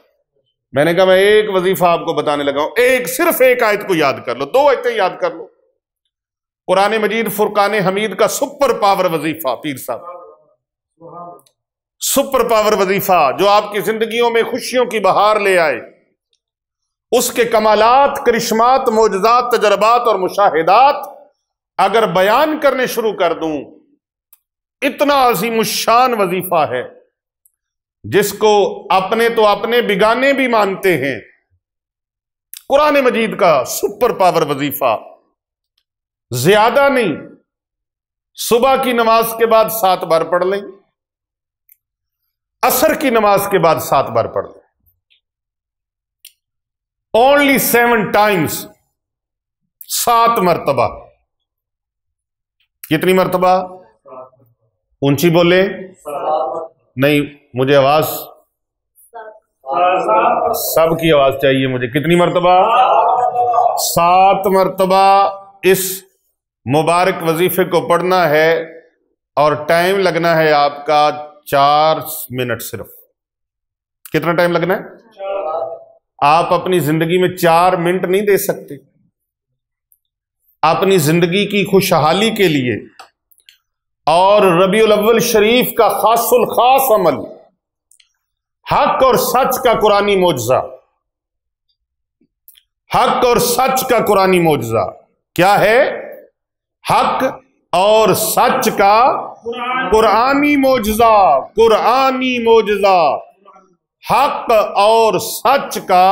میں نے کہا میں ایک وظیفہ آپ کو بتانے لگا ہوں، صرف ایک آیت کو یاد کر لو، 2 آیتیں یاد کر لو۔ قرآن مجید فرقان حمید کا سپر پاور وظیفہ، پیر صاحب سپر پاور وظیفہ جو آپ کی زندگیوں میں خوشیوں کی بہار لے آئے، اس کے کمالات، کرشمات، معجزات، تجربات اور مشاہدات اگر بیان کرنے شروع کر دوں، اتنا عظیم الشان وظیفہ ہے جس کو اپنے تو اپنے بگانے بھی مانتے ہیں۔ قرآن مجید کا سپر پاور وظیفہ، زیادہ نہیں، صبح کی نماز کے بعد 7 بار پڑھ لیں، عصر کی نماز کے بعد 7 بار پڑھ لیں، only 7 times، 7 مرتبہ۔ کتنی مرتبہ؟ اونچی بولے، نہیں مجھے آواز، سب کی آواز چاہیے مجھے۔ کتنی مرتبہ؟ 7 مرتبہ اس مبارک وظیفے کو پڑھنا ہے، اور ٹائم لگنا ہے آپ کا 4 منٹ صرف۔ کتنا ٹائم لگنا ہے؟ آپ اپنی زندگی میں 4 منٹ نہیں دے سکتے؟ اپنی زندگی کی خوشحالی کے لیے اور ربیع الاول شریف کا خاص الخاص عمل، حق اور سچ کا قرآنی معجزہ، حق اور سچ کا قرآنی معجزہ کیا ہے؟ حق اور سچ کا قرآنی معجزہ، قرآنی معجزہ، حق اور سچ کا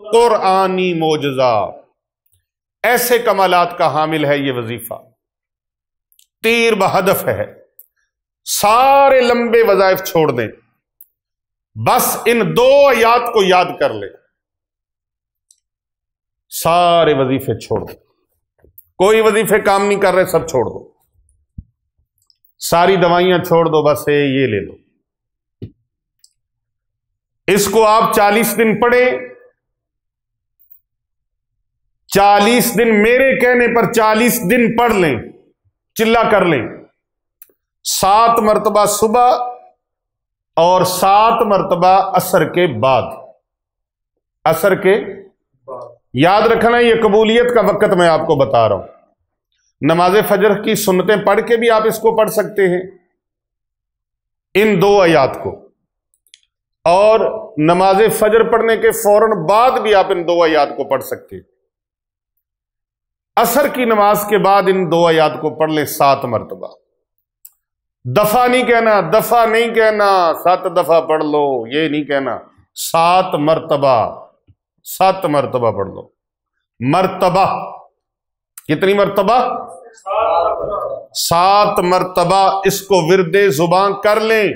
قرآنی معجزہ۔ ایسے کمالات کا حامل ہے یہ وظیفہ، تیر بہدف ہے۔ سارے لمبے وظائف چھوڑ دیں، بس ان 2 آیات کو یاد کر لیں، سارے وظیفے چھوڑ دیں۔ کوئی وظیفے کام نہیں کر رہے، سب چھوڑ دو، ساری دوائیاں چھوڑ دو، بس یہ لے لو۔ اس کو آپ 40 دن پڑھیں، 40 دن میرے کہنے پر 40 دن پڑھ لیں، چلا کر لیں، 7 مرتبہ صبح اور 7 مرتبہ عصر کے بعد۔ عصر کے یاد رکھنا، یہ قبولیت کا وقت میں آپ کو بتا رہا ہوں۔ نماز فجر کی سنتیں پڑھ کے بھی آپ اس کو پڑھ سکتے ہیں، ان 2 آیات کو، اور نماز فجر پڑھنے کے فوراً بعد بھی آپ ان 2 آیات کو پڑھ سکتے ہیں۔ عصر کی نماز کے بعد ان 2 آیات کو پڑھ لیں 7 مرتبہ، دفعہ نہیں کہنا، دفعہ نہیں کہنا 7 دفعہ پڑھ لو، یہ نہیں کہنا، 7 مرتبہ، 7 مرتبہ پڑھ لو۔ مرتبہ کتنی مرتبہ؟ 7 مرتبہ اس کو ورد زبان کر لیں،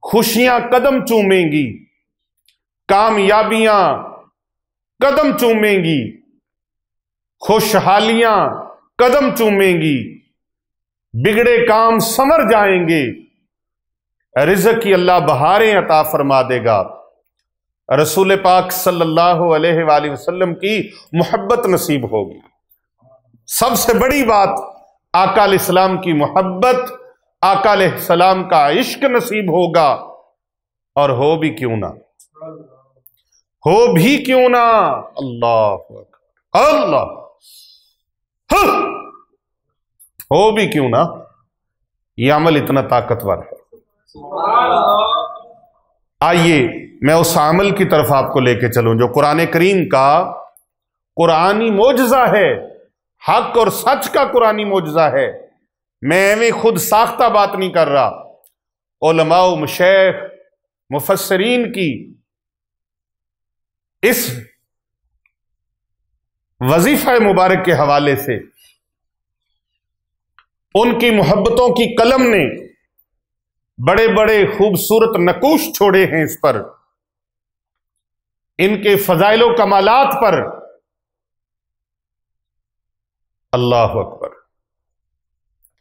خوشیاں قدم چومیں گی، کامیابیاں قدم چومیں گی، خوشحالیاں قدم چومیں گی، بگڑے کام سنور جائیں گے، رزق کی اللہ بہاریں عطا فرما دے گا، رسول پاک صلی اللہ علیہ وآلہ وسلم کی محبت نصیب ہوگی۔ سب سے بڑی بات آقا علیہ السلام کی محبت، آقا علیہ السلام کا عشق نصیب ہوگا، اور ہو بھی کیوں نہ، ہو بھی کیوں نہ، اللہ اکبر، اللہ ہو بھی کیوں نہ، یہ عمل اتنا طاقتور ہے۔ آئیے میں اس عمل کی طرف آپ کو لے کے چلوں جو قرآن کریم کا قرآنی معجزہ ہے، حق اور سچ کا قرآنی معجزہ ہے۔ میں ایویں خود ساختہ بات نہیں کر رہا، علماء و مشایخ مفسرین کی اس وظیفہ مبارک کے حوالے سے ان کی محبتوں کی قلم نے بڑے بڑے خوبصورت نقوش چھوڑے ہیں اس پر، ان کے فضائل و کمالات پر۔ اللہ اکبر،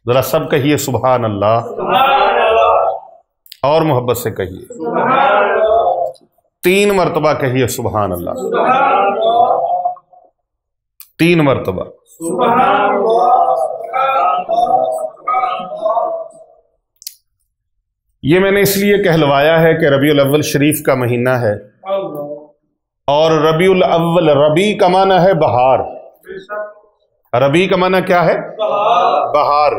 ذرا سب کہیے سبحان اللہ، اور محبت سے کہیے 3 مرتبہ کہیے سبحان اللہ، 3 مرتبہ۔ یہ میں نے اس لیے کہلوایا ہے کہ ربیع الاول شریف کا مہینہ ہے، اور ربیع الاول، ربیع کا معنی ہے بہار، ربیع کا معنی کیا ہے؟ بہار،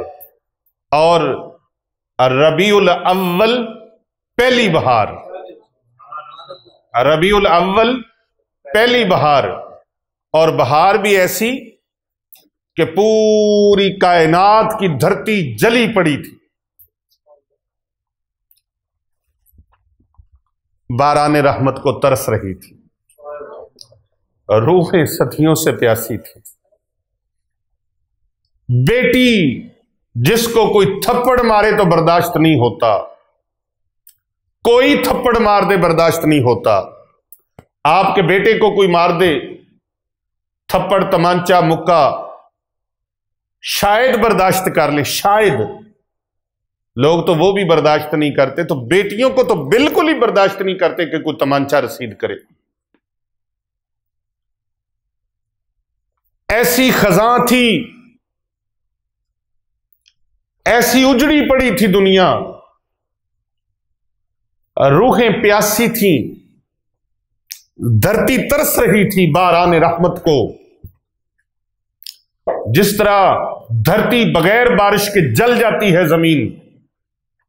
اور ربیع الاول پہلی بہار، ربیع الاول پہلی بہار، اور بہار بھی ایسی کہ پوری کائنات کی دھرتی جلی پڑی تھی، باران رحمت کو ترس رہی تھی، روحیں صدیوں سے پیاسی تھی۔ بیٹی جس کو کوئی تھپڑ مارے تو برداشت نہیں ہوتا، کوئی تھپڑ مار دے برداشت نہیں ہوتا، آپ کے بیٹے کو کوئی مار دے تھپڑ، تمانچہ، مکہ، شاید برداشت کر لیں، شاید، لوگ تو وہ بھی برداشت نہیں کرتے، تو بیٹیوں کو تو بالکل ہی برداشت نہیں کرتے کہ کوئی تمانچہ رسید کرے۔ ایسی خزاں تھی، ایسی اجڑی پڑی تھی دنیا، روحیں پیاسی تھیں، دھرتی ترس رہی تھی باران رحمت کو۔ جس طرح دھرتی بغیر بارش کے جل جاتی ہے، زمین،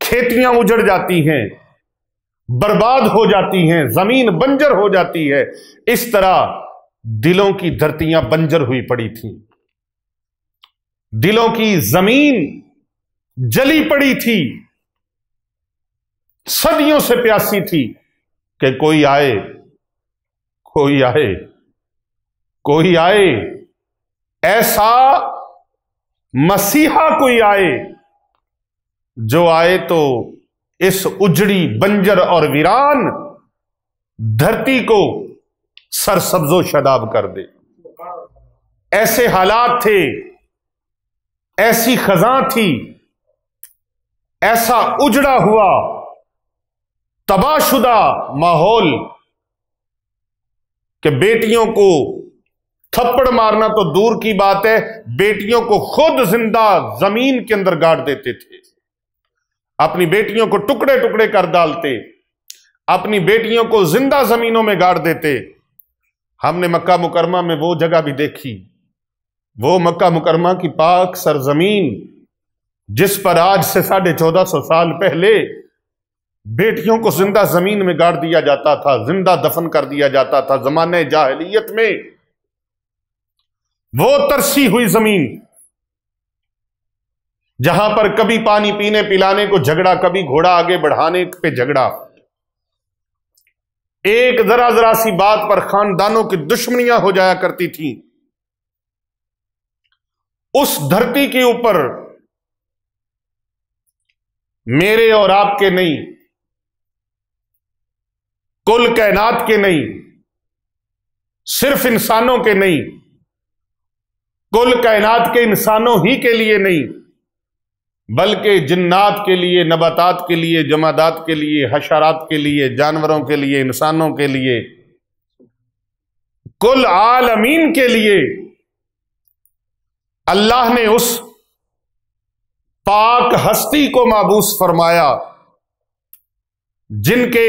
کھیتیاں اجڑ جاتی ہیں، برباد ہو جاتی ہیں، زمین بنجر ہو جاتی ہے، اس طرح دلوں کی دھرتیاں بنجر ہوئی پڑی تھیں، دلوں کی زمین جلی پڑی تھی، صدیوں سے پیاسی تھی کہ کوئی آئے، کوئی آئے، کوئی آئے، ایسا مسیحا کوئی آئے جو آئے تو اس اجڑی بنجر اور ویران دھرتی کو سرسبز و شاداب کر دے۔ ایسے حالات تھے، ایسی خزاں تھی، ایسا اجڑا ہوا تباہ شدہ ماحول کہ بیٹیوں کو تھپڑ مارنا تو دور کی بات ہے، بیٹیوں کو خود زندہ زمین کے اندر گاڑ دیتے تھے، اپنی بیٹیوں کو ٹکڑے ٹکڑے کر ڈالتے، اپنی بیٹیوں کو زندہ زمینوں میں گاڑ دیتے۔ ہم نے مکہ مکرمہ میں وہ جگہ بھی دیکھی، وہ مکہ مکرمہ کی پاک سرزمین جس پر آج سے 1450 سال پہلے بیٹیوں کو زندہ زمین میں گاڑ دیا جاتا تھا، زندہ دفن کر دیا جاتا تھا زمانہ جاہلیت میں، وہ ترسی ہوئی زمین جہاں پر کبھی پانی پینے پلانے کو جھگڑا، کبھی گھوڑا آگے بڑھانے پہ جھگڑا، ایک ذرا ذرا سی بات پر خاندانوں کی دشمنیاں ہو جایا کرتی تھیں، اس دھرتی کے اوپر میرے اور آپ کے نہیں، کل کائنات کے نہیں، صرف انسانوں کے نہیں، کل کائنات کے انسانوں ہی کے لیے نہیں، بلکہ جنات کے لیے، نباتات کے لیے، جمادات کے لیے، حشرات کے لیے، جانوروں کے لیے، انسانوں کے لیے، کل عالمین کے لیے اللہ نے اس پاک ہستی کو مابعوث فرمایا جن کے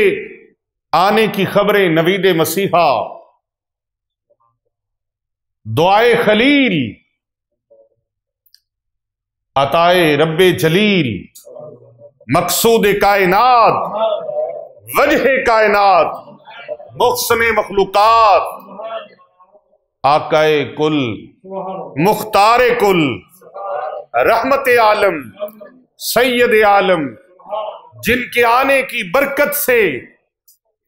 آنے کی خبریں نوید مسیحا، دعائے خلیل، عطائے رب جلیل، مقصود کائنات، وجہ کائنات، محسن مخلوقات، آقائے کل، مختار کل، رحمت عالم، سید عالم، جن کے آنے کی برکت سے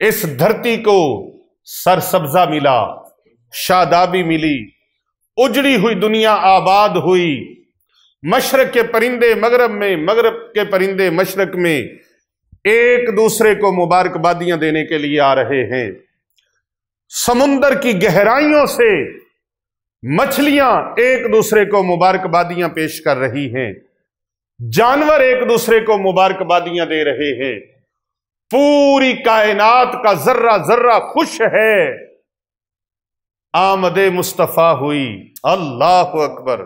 اس دھرتی کو سرسبزہ ملا، شادابی ملی، اجڑی ہوئی دنیا آباد ہوئی، مشرق کے پرندے مغرب میں، مغرب کے پرندے مشرق میں ایک دوسرے کو مبارکبادیاں دینے کے لیے آ رہے ہیں، سمندر کی گہرائیوں سے مچھلیاں ایک دوسرے کو مبارکبادیاں پیش کر رہی ہیں، جانور ایک دوسرے کو مبارکبادیاں دے رہے ہیں، پوری کائنات کا ذرہ ذرہ خوش ہے، آمد مصطفیٰ ہوئی، اللہ اکبر،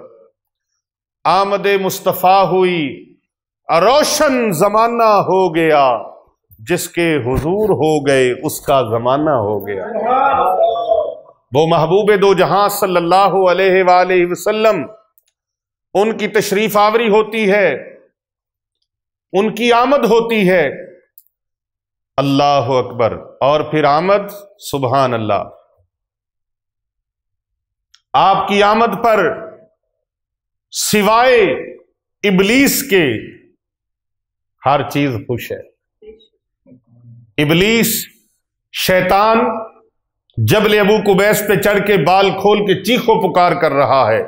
آمد مصطفیٰ ہوئی، روشن زمانہ ہو گیا، جس کے حضور ہو گئے اس کا زمانہ ہو گیا۔ وہ محبوب دو جہاں صلی اللہ علیہ وآلہ وسلم، ان کی تشریف آوری ہوتی ہے، ان کی آمد ہوتی ہے، اللہ اکبر، اور پھر آمد، سبحان اللہ، آپ کی آمد پر سوائے ابلیس کے ہر چیز خوش ہے۔ ابلیس، شیطان، جبل ابو قبیس پہ چڑھ کے بال کھول کے چیخو پکار کر رہا ہے،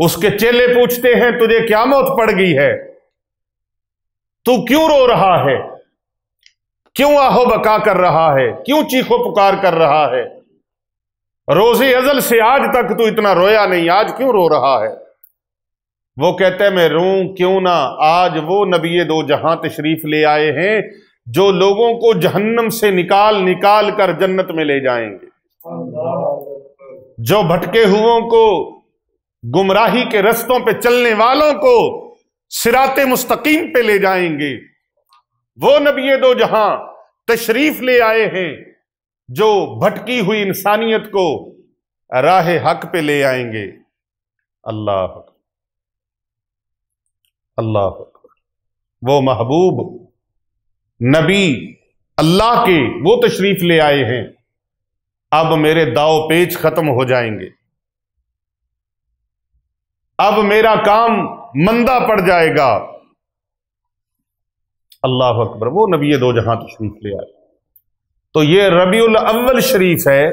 اس کے چیلے پوچھتے ہیں تجھے کیا موت پڑ گئی ہے، تو کیوں رو رہا ہے، کیوں آہو بکا کر رہا ہے، کیوں چیخو پکار کر رہا ہے، روز ازل سے آج تک تو اتنا رویا نہیں، آج کیوں رو رہا ہے؟ وہ کہتے ہیں میں روں کیوں نہ، آج وہ نبی دو جہاں تشریف لے آئے ہیں جو لوگوں کو جہنم سے نکال نکال کر جنت میں لے جائیں گے، جو بھٹکے ہوئوں کو، گمراہی کے رستوں پہ چلنے والوں کو صراط مستقیم پہ لے جائیں گے۔ وہ نبی دو جہاں تشریف لے آئے ہیں جو بھٹکی ہوئی انسانیت کو راہ حق پہ لے آئیں گے۔ اللہ اکبر، اللہ اکبر، وہ محبوب نبی اللہ کے وہ تشریف لے آئے ہیں، اب میرے داؤ پیچ ختم ہو جائیں گے، اب میرا کام مندہ پڑ جائے گا۔ اللہ اکبر، وہ نبی دو جہاں تشریف لے آئے۔ تو یہ ربیع الاول شریف ہے،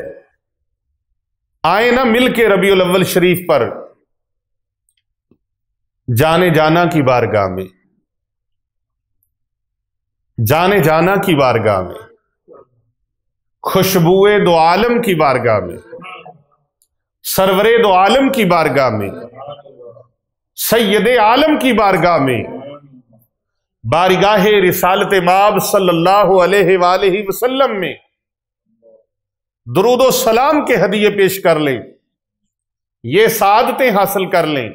آئے نا مل کے ربیع الاول شریف پر جانے جانا کی بارگاہ میں، جانے جانا کی بارگاہ میں، خوشبوئے دو عالم کی بارگاہ میں، سرور دو عالم کی بارگاہ میں، سید عالم کی بارگاہ میں، بارگاہ رسالت مآب صلی اللہ علیہ وآلہ وسلم میں درود و سلام کے ہدیے پیش کر لیں، یہ سعادتیں حاصل کر لیں،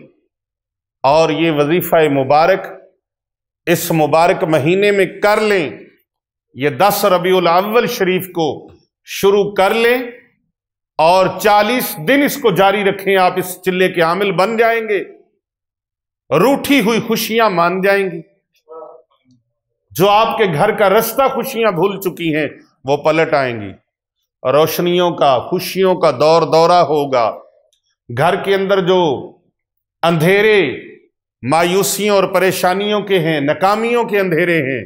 اور یہ وظیفہ مبارک اس مبارک مہینے میں کر لیں، یہ 10 ربیع الاول شریف کو شروع کر لیں اور 40 دن اس کو جاری رکھیں، آپ اس چلے کے عامل بن جائیں گے، روٹھی ہوئی خوشیاں مان جائیں گی، جو آپ کے گھر کا رستہ خوشیاں بھول چکی ہیں وہ پلٹ آئیں گی، روشنیوں کا، خوشیوں کا دور دورہ ہوگا، گھر کے اندر جو اندھیرے مایوسیوں اور پریشانیوں کے ہیں، ناکامیوں کے اندھیرے ہیں،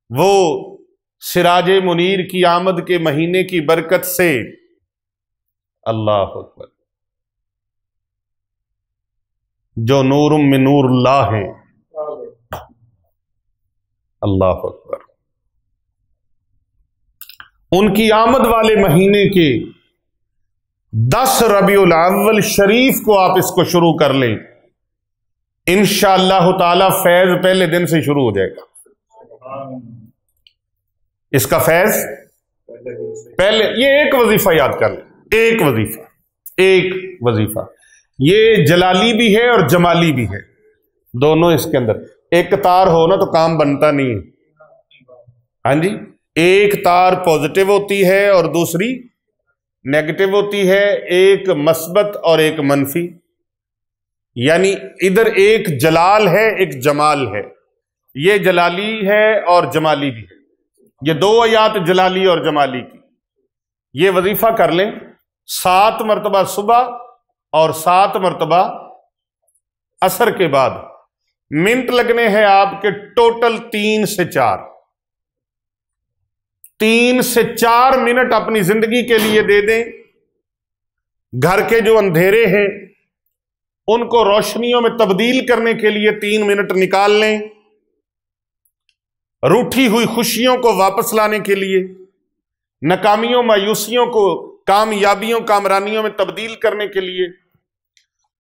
وہ سراج منیر کی آمد کے مہینے کی برکت سے اللہ اکبر جو نور من نور اللہ ہیں، اللہ اکبر، ان کی آمد والے مہینے کے 10 ربیع الاول شریف کو آپ اس کو شروع کر لیں، انشاءاللہ تعالی فیض پہلے دن سے شروع ہو جائے گا۔ اس کا فیض پہلے، یہ ایک وظیفہ یاد کر لیں، ایک وظیفہ، یہ جلالی بھی ہے اور جمالی بھی ہے، دونوں اس کے اندر۔ ایک تار ہو نا تو کام بنتا نہیں ہے، ہاں جی، ایک تار پوزیٹو ہوتی ہے اور دوسری نیگیٹو ہوتی ہے، ایک مثبت اور ایک منفی، یعنی ادھر ایک جلال ہے ایک جمال ہے، یہ جلالی ہے اور جمالی بھی ہے، یہ دو آیات جلالی اور جمالی کی۔ یہ وظیفہ کر لیں 7 مرتبہ صبح اور 7 مرتبہ عصر کے بعد، منٹ لگنے ہیں آپ کے ٹوٹل 3 سے 4، 3 سے 4 منٹ اپنی زندگی کے لیے دے دیں۔ گھر کے جو اندھیرے ہیں ان کو روشنیوں میں تبدیل کرنے کے لیے 3 منٹ نکال لیں، روٹھی ہوئی خوشیوں کو واپس لانے کے لیے، ناکامیوں مایوسیوں کو کامیابیوں کامرانیوں میں تبدیل کرنے کے لیے،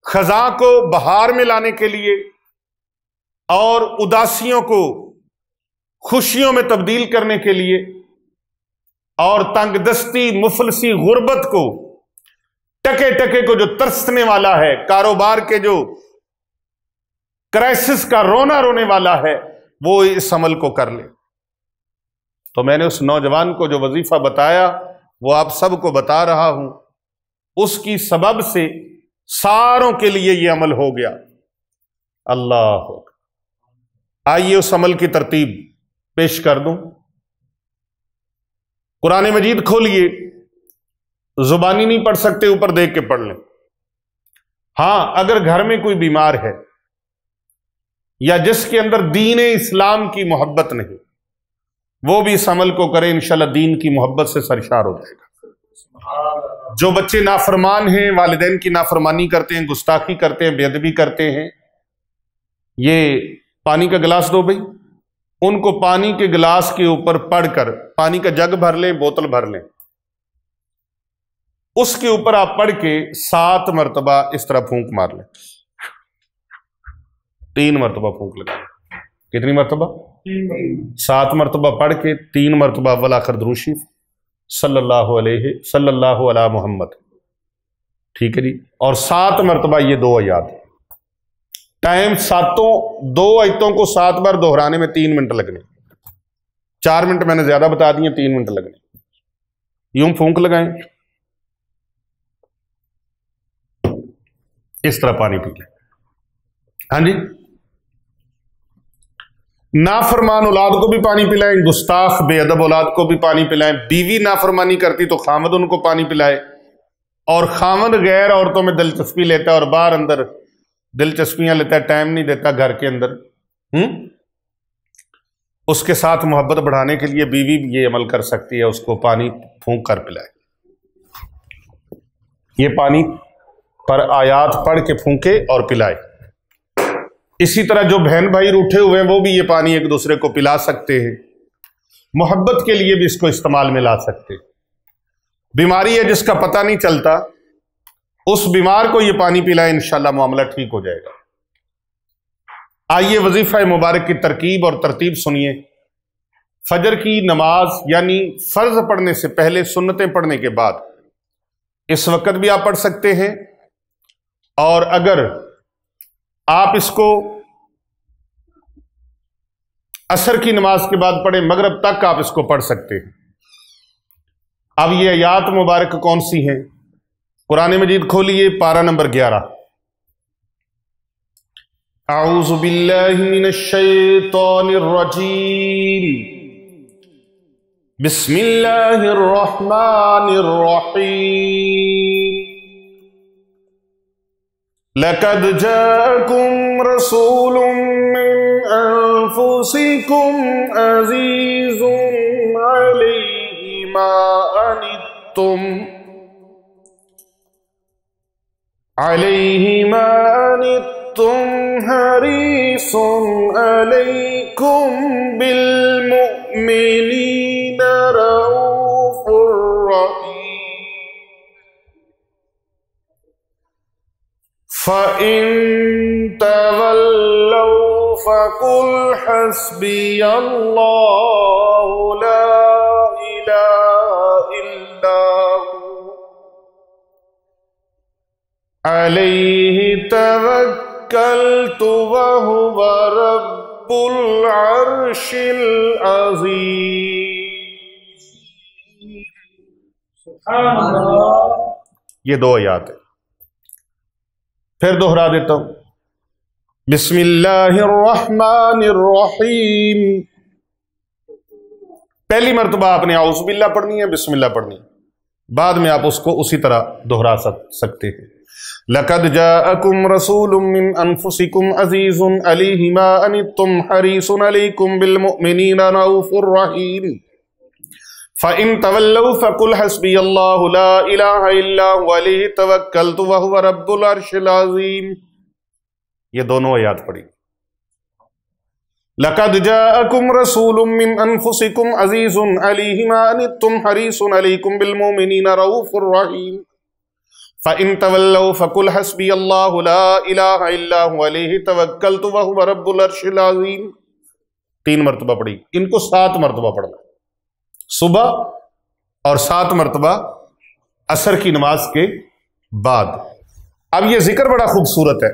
خزاں کو بہار میں لانے کے لیے، اور اداسیوں کو خوشیوں میں تبدیل کرنے کے لیے، اور تنگ دستی مفلسی غربت کو، ٹکے ٹکے کو جو ترسنے والا ہے، کاروبار کے جو کرائسس کا رونا رونے والا ہے، وہ اس عمل کو کر لے۔ تو میں نے اس نوجوان کو جو وظیفہ بتایا وہ آپ سب کو بتا رہا ہوں، اس کی سبب سے ساروں کے لیے یہ عمل ہو گیا۔ اللہ، آئیے اس عمل کی ترتیب پیش کر دوں۔ قرآن مجید کھولیے، زبانی نہیں پڑھ سکتے اوپر دیکھ کے پڑھ لیں۔ ہاں، اگر گھر میں کوئی بیمار ہے یا جس کے اندر دین اسلام کی محبت نہیں، وہ بھی اس عمل کو کرے، انشاءاللہ دین کی محبت سے سرشار ہو جائے گا۔ جو بچے نافرمان ہیں، والدین کی نافرمانی کرتے ہیں، گستاخی کرتے ہیں، بے ادبی کرتے ہیں، یہ پانی کا گلاس دو بھائی، ان کو پانی کے گلاس کے اوپر پڑھ کر، پانی کا جگ بھر لیں، بوتل بھر لیں، اس کے اوپر آپ پڑھ کے 7 مرتبہ اس طرح پھونک مار لیں، 3 مرتبہ پھونک لگائیں۔ کتنی مرتبہ؟ 7 مرتبہ پڑھ کے 3 مرتبہ اول آخر درود شریف صلی اللہ علیہ محمد، ٹھیک ہے جی، اور 7 مرتبہ یہ 2 آیات۔ ٹائم 2 آیتوں کو 7 بار دہرانے میں 3 منٹ لگنے، 4 منٹ میں نے زیادہ بتا دیے، 3 منٹ لگنے۔ یوں پھونک لگائیں، اس طرح پانی پی لیں۔ ہاں جی، نافرمان اولاد کو بھی پانی پلائیں، گستاخ بے ادب اولاد کو بھی پانی پلائیں، بیوی نافرمانی کرتی تو خامد ان کو پانی پلائے، اور خامد غیر عورتوں میں دلچسپی لیتا ہے اور باہر اندر دلچسپیاں لیتا ہے، ٹائم نہیں دیتا گھر کے اندر، اس کے ساتھ محبت بڑھانے کے لیے بیوی بھی یہ عمل کر سکتی ہے، اس کو پانی پھونک کر پلائے۔ یہ پانی پر آیات پڑھ کے پھونکے اور پلائے۔ اسی طرح جو بہن بھائی روٹھے ہوئے ہیں وہ بھی یہ پانی ایک دوسرے کو پلا سکتے ہیں، محبت کے لیے بھی اس کو استعمال میں لا سکتے ہیں۔ بیماری ہے جس کا پتہ نہیں چلتا، اس بیمار کو یہ پانی پلائے، انشاءاللہ معاملہ ٹھیک ہو جائے گا۔ آئیے وظیفہ مبارک کی ترکیب اور ترتیب سنیے۔ فجر کی نماز یعنی فرض پڑھنے سے پہلے سنتیں پڑھنے کے بعد اس وقت بھی آپ پڑھ سکتے ہیں، اور اگر آپ اس کو عصر کی نماز کے بعد پڑھیں، مغرب تک آپ اس کو پڑھ سکتے ہیں۔ اب یہ آیات مبارک کون سی ہیں؟ قرآن مجید کھولیے، پارہ نمبر 11۔ اعوذ باللہ من الشیطان الرجیم، بسم اللہ الرحمن الرحیم، لقد جاءكم رسول من أنفسكم عزيز عليه ما عنتم حريص عليكم بالمؤمنين رؤوف رحيم فإن تولوا فقل حسبي الله لا إله إلا هو عليه توكلت وهو رب العرش العظيم. سبحان اللہ. یہ دو آیات ہیں، پھر دوہرا دیتا ہوں. بسم اللہ الرحمن الرحیم. پہلی مرتبہ آپ نے اعوذ باللہ پڑھنی ہے، بسم اللہ پڑھنی ہے، بعد میں آپ اس کو اسی طرح دوہرا سکتے ہیں. لقد جاءكم رسول من انفسكم عزيز عليه ما عنتم حريص عليكم بالمؤمنين رؤوف رحيم فإن تولوا فقل حسبي الله لا إله إلا هو عليه توكلت وهو رب العرش العظيم. یہ دونوں آیات پڑھی. لقد جاءكم رسول من انفسكم عزيز عليه ما عنتم حريص عليكم بالمؤمنين رؤوف رحيم فَإِن تَوَلَّوْا فَقُلْ حَسْبِيَ اللَّهُ لَا إِلَٰهَ إِلَّا هُوَ عَلَيْهِ تَوَكَّلْتُ وَهُوَ رَبُّ الْعَرْشِ الْعَظِيمِ. 3 مرتبہ پڑھی. ان کو 7 مرتبہ پڑھنا، صبح اور 7 مرتبہ عصر کی نماز کے بعد. اب یہ ذکر بڑا خوبصورت ہے.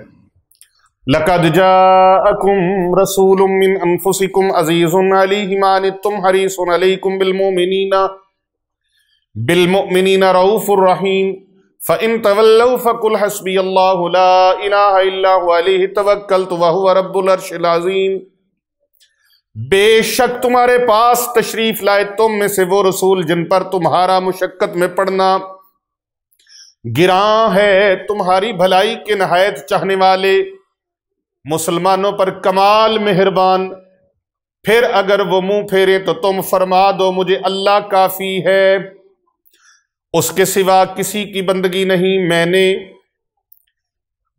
لَقَدْ جَاءَكُمْ رَسُولٌ مِّنْ أَنفُسِكُمْ عَزِيزٌ عَلَيْهِ مَا عَنِتُّمْ حَرِيصٌ عَلَيْكُمْ بِالْمُؤْمِنِينَ رَءُوفٌ رَحِيمٌ فَإِن تَوَلَّوْا فَقُلْ حَسْبِيَ اللَّهُ لَا إِلَٰهَ إِلَّا هُوَ عَلَيْهِ تَوَكَّلْتُ وَهُوَ رَبُّ الْعَرْشِ الْعَظِيمِ. بے شک تمہارے پاس تشریف لائے تم میں سے وہ رسول جن پر تمہارا مشقت میں پڑنا گراں ہے، تمہاری بھلائی کے نہایت چاہنے والے، مسلمانوں پر کمال مہربان. پھر اگر وہ منہ پھیرے تو تم فرما دو مجھے اللہ کافی ہے، اس کے سوا کسی کی بندگی نہیں.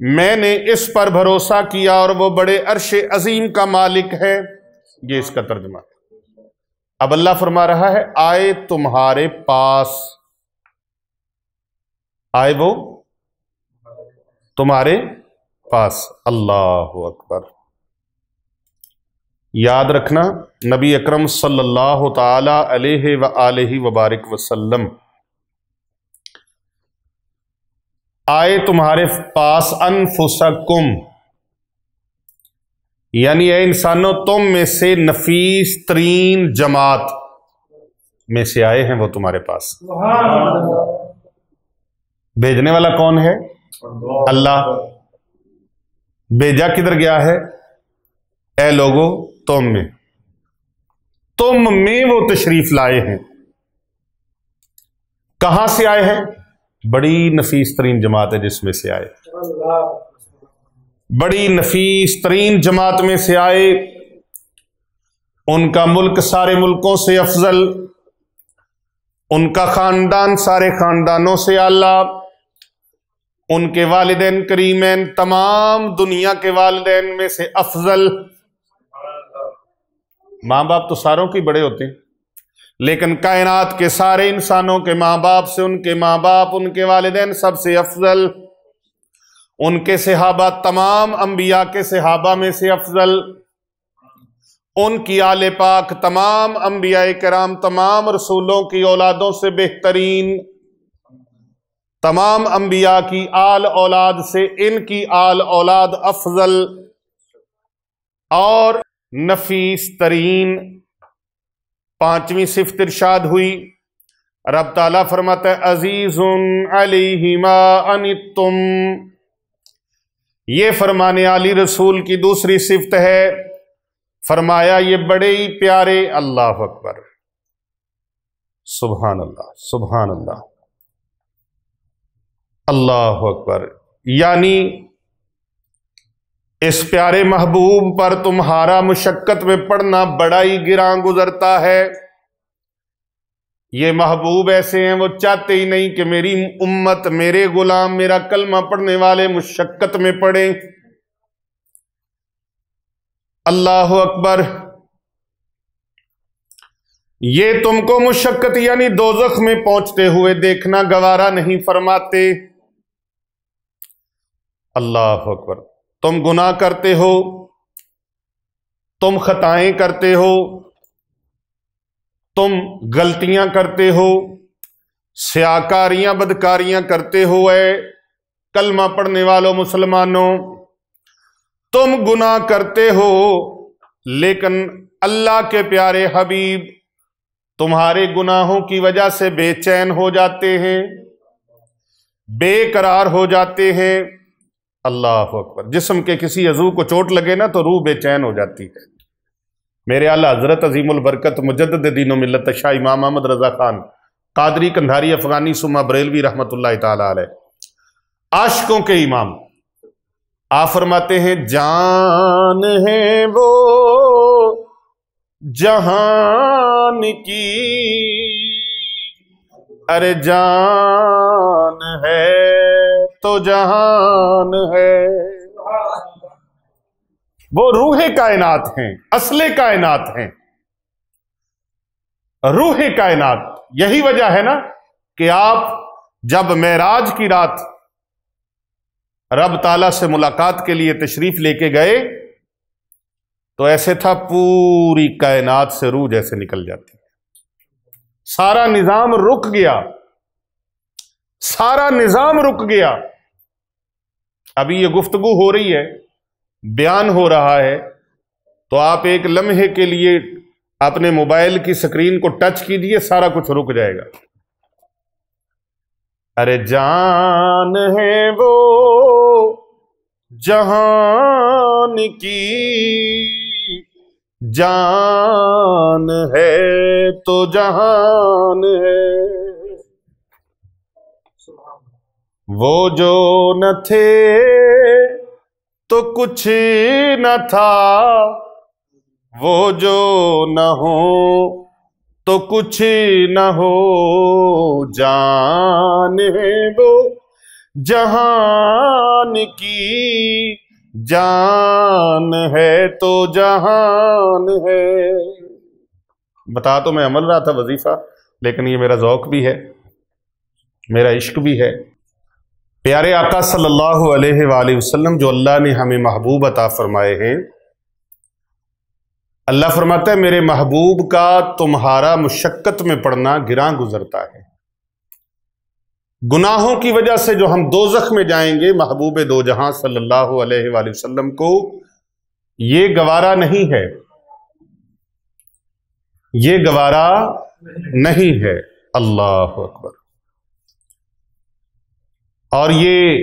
میں نے اس پر بھروسہ کیا اور وہ بڑے عرش عظیم کا مالک ہے. یہ اس کا ترجمہ. اب اللہ فرما رہا ہے آئے تمہارے پاس، آئے وہ تمہارے پاس. اللہ اکبر. یاد رکھنا نبی اکرم صلی اللہ تعالی علیہ وآلہ وبارک وسلم آئے تمہارے پاس انفسکم، یعنی اے انسانوں تم میں سے نفیس ترین جماعت میں سے آئے ہیں وہ تمہارے پاس. بھیجنے والا کون ہے؟ اللہ. بھیجا کدھر گیا ہے؟ اے لوگو تم میں وہ تشریف لائے ہیں. کہاں سے آئے ہیں؟ بڑی نفیس ترین جماعت ہے جس میں سے آئے، بڑی نفیس ترین جماعت میں سے آئے. ان کا ملک سارے ملکوں سے افضل، ان کا خاندان سارے خاندانوں سے اعلیٰ، ان کے والدین کریمین تمام دنیا کے والدین میں سے افضل. ماں باپ تو ساروں کی بڑے ہوتے ہیں، لیکن کائنات کے سارے انسانوں کے ماں باپ سے ان کے ماں باپ، ان کے والدین سب سے افضل. ان کے صحابہ تمام انبیاء کے صحابہ میں سے افضل. ان کی آل پاک تمام انبیاء کرام تمام رسولوں کی اولادوں سے بہترین. تمام انبیاء کی آل اولاد سے ان کی آل اولاد افضل اور نفیس ترین. 5ویں صفت ارشاد ہوئی. رب تعالیٰ فرماتا ہے عزیز علیہ ما عنتم. یہ فرمانے علی رسول کی دوسری صفت ہے. فرمایا یہ بڑے ہی پیارے. اللہ اکبر، سبحان اللہ سبحان اللہ، اللہ اکبر. یعنی اس پیارے محبوب پر تمہارا مشقت میں پڑھنا بڑا ہی گراں گزرتا ہے۔ یہ محبوب ایسے ہیں، وہ چاہتے ہی نہیں کہ میری امت، میرے غلام، میرا کلمہ پڑھنے والے مشقت میں پڑھیں۔ اللہ اکبر۔ یہ تم کو مشقت یعنی دوزخ میں پہنچتے ہوئے دیکھنا گوارا نہیں فرماتے۔ اللہ اکبر۔ تم گناہ کرتے ہو، تم خطائیں کرتے ہو، تم غلطیاں کرتے ہو، سیاکاریاں بدکاریاں کرتے ہو، اے کلمہ پڑھنے والوں مسلمانوں، تم گناہ کرتے ہو، لیکن اللہ کے پیارے حبیب تمہارے گناہوں کی وجہ سے بے چین ہو جاتے ہیں، بے قرار ہو جاتے ہیں۔ اللہ اکبر۔ جسم کے کسی عضو کو چوٹ لگے نا تو روح بے چین ہو جاتی ہے۔ میرے اعلیٰ حضرت عظیم البرکت مجدد دین و ملت شاہ امام محمد رضا خان قادری کندھاری افغانی سما بریلوی رحمت اللہ تعالی علیہ، عاشقوں کے امام، آپ فرماتے ہیں جان ہے وہ جہان کی، ارے جان ہے تو جہان ہے۔ وہ روح کائنات ہیں، اصل کائنات ہیں، روح کائنات۔ یہی وجہ ہے نا کہ آپ جب معراج کی رات رب تعالیٰ سے ملاقات کے لیے تشریف لے کے گئے تو ایسے تھا پوری کائنات سے روح جیسے نکل جاتی، سارا نظام رک گیا، سارا نظام رک گیا۔ ابھی یہ گفتگو ہو رہی ہے، بیان ہو رہا ہے، تو آپ ایک لمحے کے لیے اپنے موبائل کی سکرین کو ٹچ کیجئے، سارا کچھ رک جائے گا۔ ارے جان ہے وہ جہان کی، جان ہے تو جہان ہے۔ وہ جو نہ تھے تو کچھ نہ تھا، وہ جو نہ ہو تو کچھ نہ ہو، جان ہے وہ جہان کی، جان ہے تو جہان ہے۔ بتا تو میں عمل رہا تھا وظیفہ، لیکن یہ میرا ذوق بھی ہے، میرا عشق بھی ہے۔ پیارے آقا صلی اللہ علیہ وآلہ وسلم جو اللہ نے ہمیں محبوب عطا فرمائے ہیں، اللہ فرماتا ہے میرے محبوب کا تمہارا مشقت میں پڑنا گراں گزرتا ہے۔ گناہوں کی وجہ سے جو ہم دوزخ میں جائیں گے، محبوب دو جہاں صلی اللہ علیہ وآلہ وسلم کو یہ گوارا نہیں ہے، یہ گوارا نہیں ہے۔ اللہ اکبر۔ اور یہ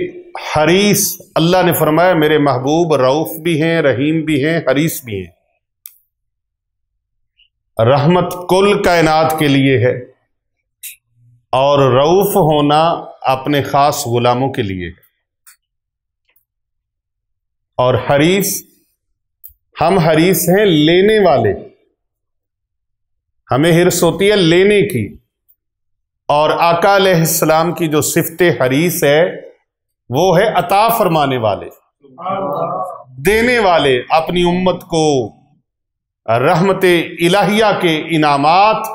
حریص، اللہ نے فرمایا میرے محبوب رؤوف بھی ہیں، رحیم بھی ہیں، حریص بھی ہیں۔ رحمت کل کائنات کے لیے ہے، اور رؤوف ہونا اپنے خاص غلاموں کے لیے ہے۔ اور حریص، ہم حریص ہیں لینے والے، ہمیں حرص ہوتی ہے لینے کی، اور آقا علیہ السلام کی جو صفت حریص ہے وہ ہے عطا فرمانے والے، دینے والے، اپنی امت کو رحمت الہیہ کے انعامات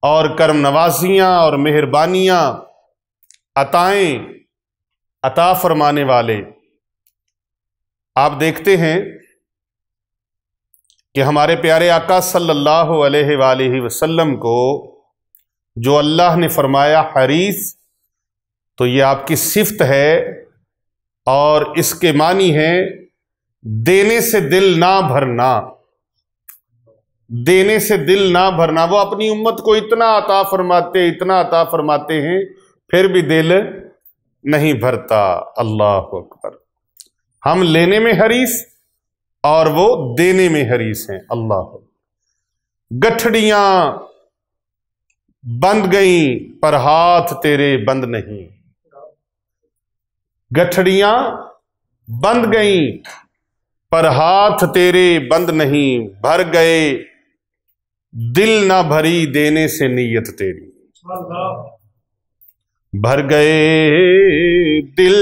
اور کرم نوازیاں اور مہربانیاں، عطائیں عطا فرمانے والے۔ آپ دیکھتے ہیں کہ ہمارے پیارے آقا صلی اللہ علیہ وآلہ وسلم کو جو اللہ نے فرمایا حریص، تو یہ آپ کی صفت ہے، اور اس کے معنی ہے دینے سے دل نہ بھرنا، دینے سے دل نہ بھرنا۔ وہ اپنی امت کو اتنا عطا فرماتے، اتنا عطا فرماتے ہیں، پھر بھی دل نہیں بھرتا۔ اللہ اکبر۔ ہم لینے میں حریص اور وہ دینے میں حریص ہیں۔ اللہ گٹھڑیاں بند گئیں پر ہاتھ تیرے بند نہیں، گٹھڑیاں بند گئیں پر ہاتھ تیرے بند نہیں، بھر گئے دل نہ بھری دینے سے نیت تیری، بھر گئے دل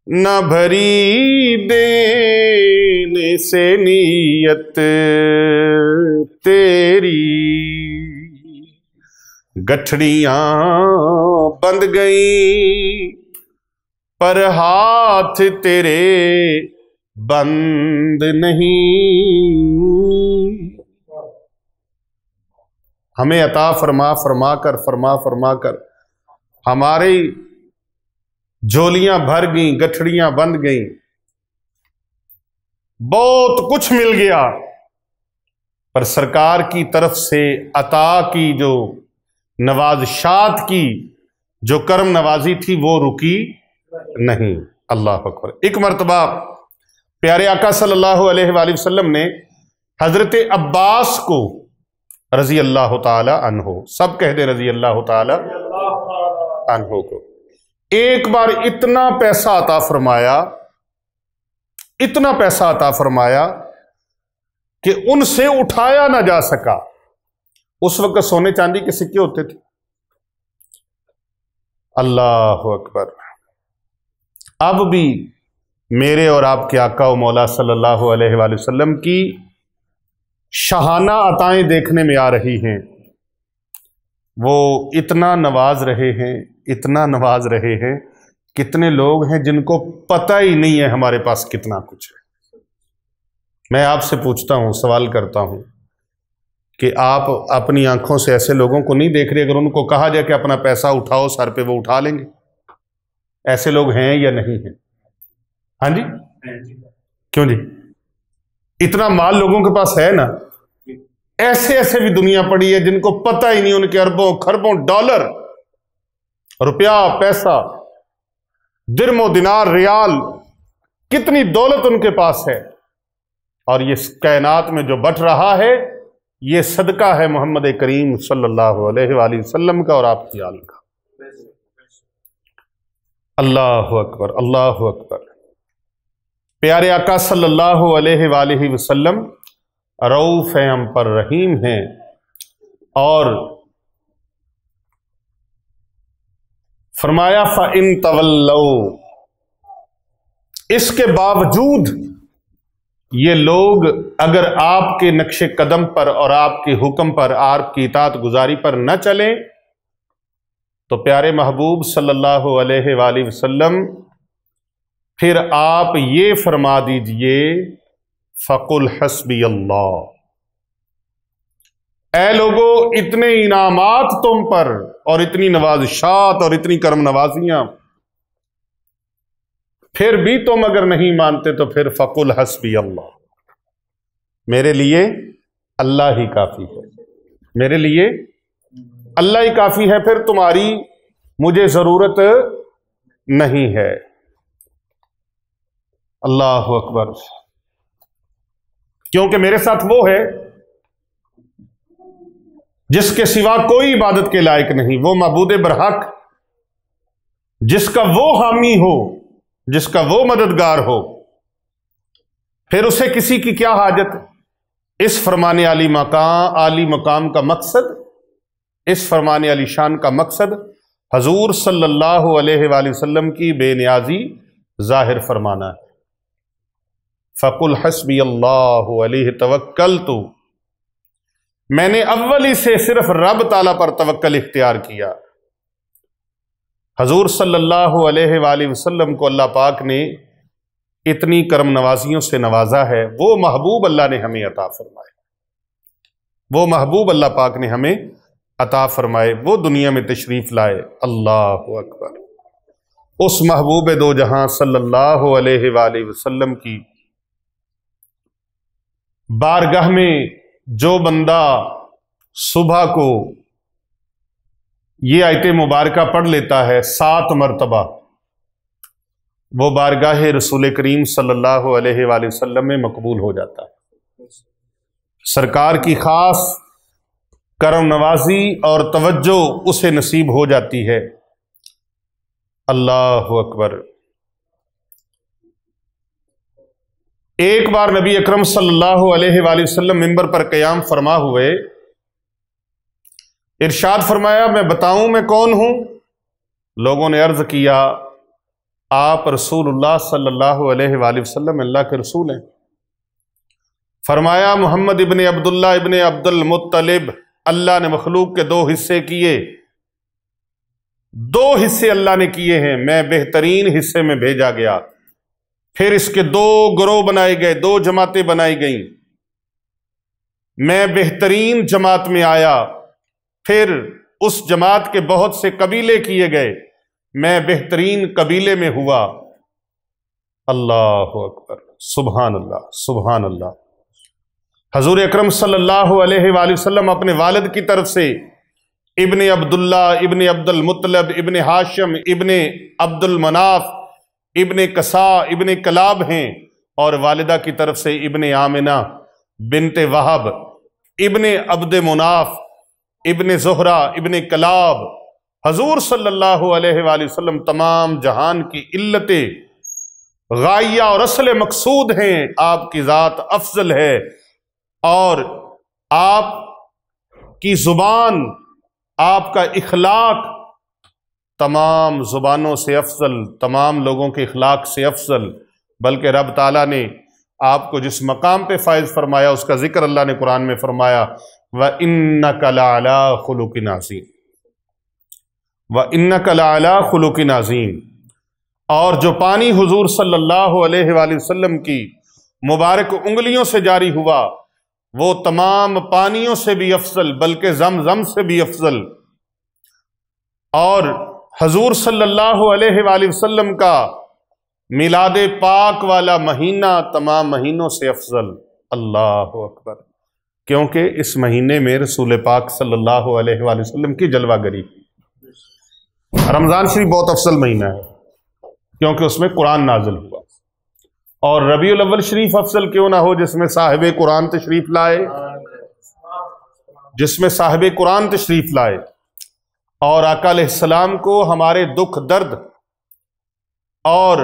نہ بھری دینے سے نیت تیری، گٹھڑیاں بند گئیں پر ہاتھ تیرے بند نہیں، ہمیں عطا فرما فرما کر ہماری جھولیاں بھر گئیں، گٹھڑیاں بند گئیں، بہت کچھ مل گیا، پر سرکار کی طرف سے عطا کی جو نوازشات کی جو کرم نوازی تھی وہ رکی نہیں۔ اللہ اکبر۔ ایک مرتبہ پیارے آقا صلی اللہ علیہ وآلہ وسلم نے حضرت عباس کو رضی اللہ تعالی عنہ، سب کہہ دے رضی اللہ تعالی عنہ کو، ایک بار اتنا پیسہ عطا فرمایا، اتنا پیسہ عطا فرمایا کہ ان سے اٹھایا نہ جا سکا۔ اس وقت سونے چاندی کے سکے ہوتے تھے۔ اللہ اکبر۔ اب بھی میرے اور آپ کے آقا و مولا صلی اللہ علیہ وآلہ وسلم کی شاہانہ عطائیں دیکھنے میں آ رہی ہیں، وہ اتنا نواز رہے ہیں، اتنا نواز رہے ہیں، کتنے لوگ ہیں جن کو پتہ ہی نہیں ہے ہمارے پاس کتنا کچھ ہے۔ میں آپ سے پوچھتا ہوں، سوال کرتا ہوں کہ آپ اپنی آنکھوں سے ایسے لوگوں کو نہیں دیکھ رہے؟ اگر ان کو کہا جائے کہ اپنا پیسہ اٹھاؤ سر پہ، وہ اٹھا لیں گے؟ ایسے لوگ ہیں یا نہیں ہیں؟ ہاں جی، کیوں جی؟ اتنا مال لوگوں کے پاس ہے نا، ایسے ایسے بھی دنیا پڑی ہے جن کو پتہ ہی نہیں، ان کے اربوں خربوں ڈالر، روپیہ، پیسہ، درم و دینار، ریال، کتنی دولت ان کے پاس ہے، اور یہ کائنات میں جو بٹ رہا ہے یہ صدقہ ہے محمد کریم صلی اللہ علیہ وآلہ وسلم کا اور آپ کی آل کا۔ اللہ اکبر، اللہ اکبر۔ پیارے آقا صلی اللہ علیہ وآلہ وسلم رؤوف ہیں، ہم پر رحیم ہیں، اور فرمایا فَإِن تَوَلَّوْا، اس کے باوجود یہ لوگ اگر آپ کے نقش قدم پر اور آپ کے حکم پر، آپ کی اطاعت گزاری پر نہ چلیں، تو پیارے محبوب صلی اللہ علیہ وآلہ وسلم پھر آپ یہ فرما دیجئے فَقُلْ حَسْبِيَ اللَّهُ، اے لوگو اتنے انعامات تم پر اور اتنی نوازشات اور اتنی کرم نوازیاں، پھر بھی تم اگر نہیں مانتے تو پھر فَقُلْ حَسْبِيَ اللَّهُ، میرے لیے اللہ ہی کافی ہے، میرے لیے اللہ ہی کافی ہے، پھر تمہاری مجھے ضرورت نہیں ہے۔ اللہ اکبر۔ کیونکہ میرے ساتھ وہ ہے جس کے سوا کوئی عبادت کے لائق نہیں، وہ معبود برحق، جس کا وہ حامی ہو، جس کا وہ مددگار ہو، پھر اسے کسی کی کیا حاجت؟ اس فرمان علی مقام کا مقصد، اس فرمان علی شان کا مقصد حضور صلی اللہ علیہ وآلہ وسلم کی بے نیازی ظاہر فرمانا ہے۔ فَقُلْ حَسْبِيَ اللَّهُ عَلَيْهِ تَوَكَّلْتُ، میں نے اولی سے صرف رب تعالیٰ پر توکل اختیار کیا۔ حضور صلی اللہ علیہ وآلہ وسلم کو اللہ پاک نے اتنی کرم نوازیوں سے نوازا ہے، وہ محبوب اللہ نے ہمیں عطا فرمائے، وہ محبوب اللہ پاک نے ہمیں عطا فرمائے، وہ دنیا میں تشریف لائے۔ اللہ اکبر۔ اس محبوب دو جہاں صلی اللہ علیہ وآلہ وسلم کی بارگاہ میں جو بندہ صبح کو یہ آیت مبارکہ پڑھ لیتا ہے 7 مرتبہ، وہ بارگاہ رسول کریم صلی اللہ علیہ وآلہ وسلم میں مقبول ہو جاتا ہے۔ سرکار کی خاص کرم نوازی اور توجہ اسے نصیب ہو جاتی ہے۔ اللہ اکبر۔ ایک بار نبی اکرم صلی اللہ علیہ وآلہ وسلم منبر پر قیام فرما ہوئے، ارشاد فرمایا میں بتاؤں میں کون ہوں؟ لوگوں نے عرض کیا آپ رسول اللہ صلی اللہ علیہ وآلہ وسلم اللہ کے رسول ہیں۔ فرمایا محمد ابن عبداللہ ابن عبد المطلب، اللہ نے مخلوق کے 2 حصے کیے، 2 حصے اللہ نے کیے ہیں، میں بہترین حصے میں بھیجا گیا، پھر اس کے 2 گروہ بنائے گئے، 2 جماعتیں بنائی گئیں، میں بہترین جماعت میں آیا، پھر اس جماعت کے بہت سے قبیلے کیے گئے، میں بہترین قبیلے میں ہوا۔ اللہ اکبر، سبحان اللہ سبحان اللہ۔ حضور اکرم صلی اللہ علیہ وآلہ وسلم اپنے والد کی طرف سے ابن عبداللہ ابن عبد المطلب ابن ہاشم ابن عبد المناف ابن قصا ابن کلاب ہیں، اور والدہ کی طرف سے ابن آمنہ بنت وہب ابن عبد مناف ابن زہرہ ابن کلاب۔ حضور صلی اللہ علیہ وآلہ وسلم تمام جہان کی علتیں غائیہ اور اصل مقصود ہیں، آپ کی ذات افضل ہے، اور آپ کی زبان، آپ کا اخلاق تمام زبانوں سے افضل، تمام لوگوں کے اخلاق سے افضل، بلکہ رب تعالیٰ نے آپ کو جس مقام پہ فائز فرمایا اس کا ذکر اللہ نے قرآن میں فرمایا، وَإِنَّكَ لَعَلَىٰ خُلُقٍ عَظِيمٍ، وَإِنَّكَ لَعَلَىٰ خُلُقٍ عَظِيمٍ۔ اور جو پانی حضور صلی اللہ علیہ وآلہ وسلم کی مبارک انگلیوں سے جاری ہوا، وہ تمام پانیوں سے بھی افضل، بلکہ زمزم سے بھی افضل، اور حضور صلی اللہ علیہ وآلہ وسلم کا میلاد پاک والا مہینہ تمام مہینوں سے افضل۔ اللہ اکبر، کیونکہ اس مہینے میں رسول پاک صلی اللہ علیہ وآلہ وسلم کی جلوہ گری۔ رمضان شریف بہت افضل مہینہ ہے کیونکہ اس میں قرآن نازل ہوا، اور ربیع الاول شریف افضل کیوں نہ ہو جس میں صاحب قرآن تشریف لائے، جس میں صاحب قرآن تشریف لائے، اور آقا علیہ السلام کو ہمارے دکھ درد اور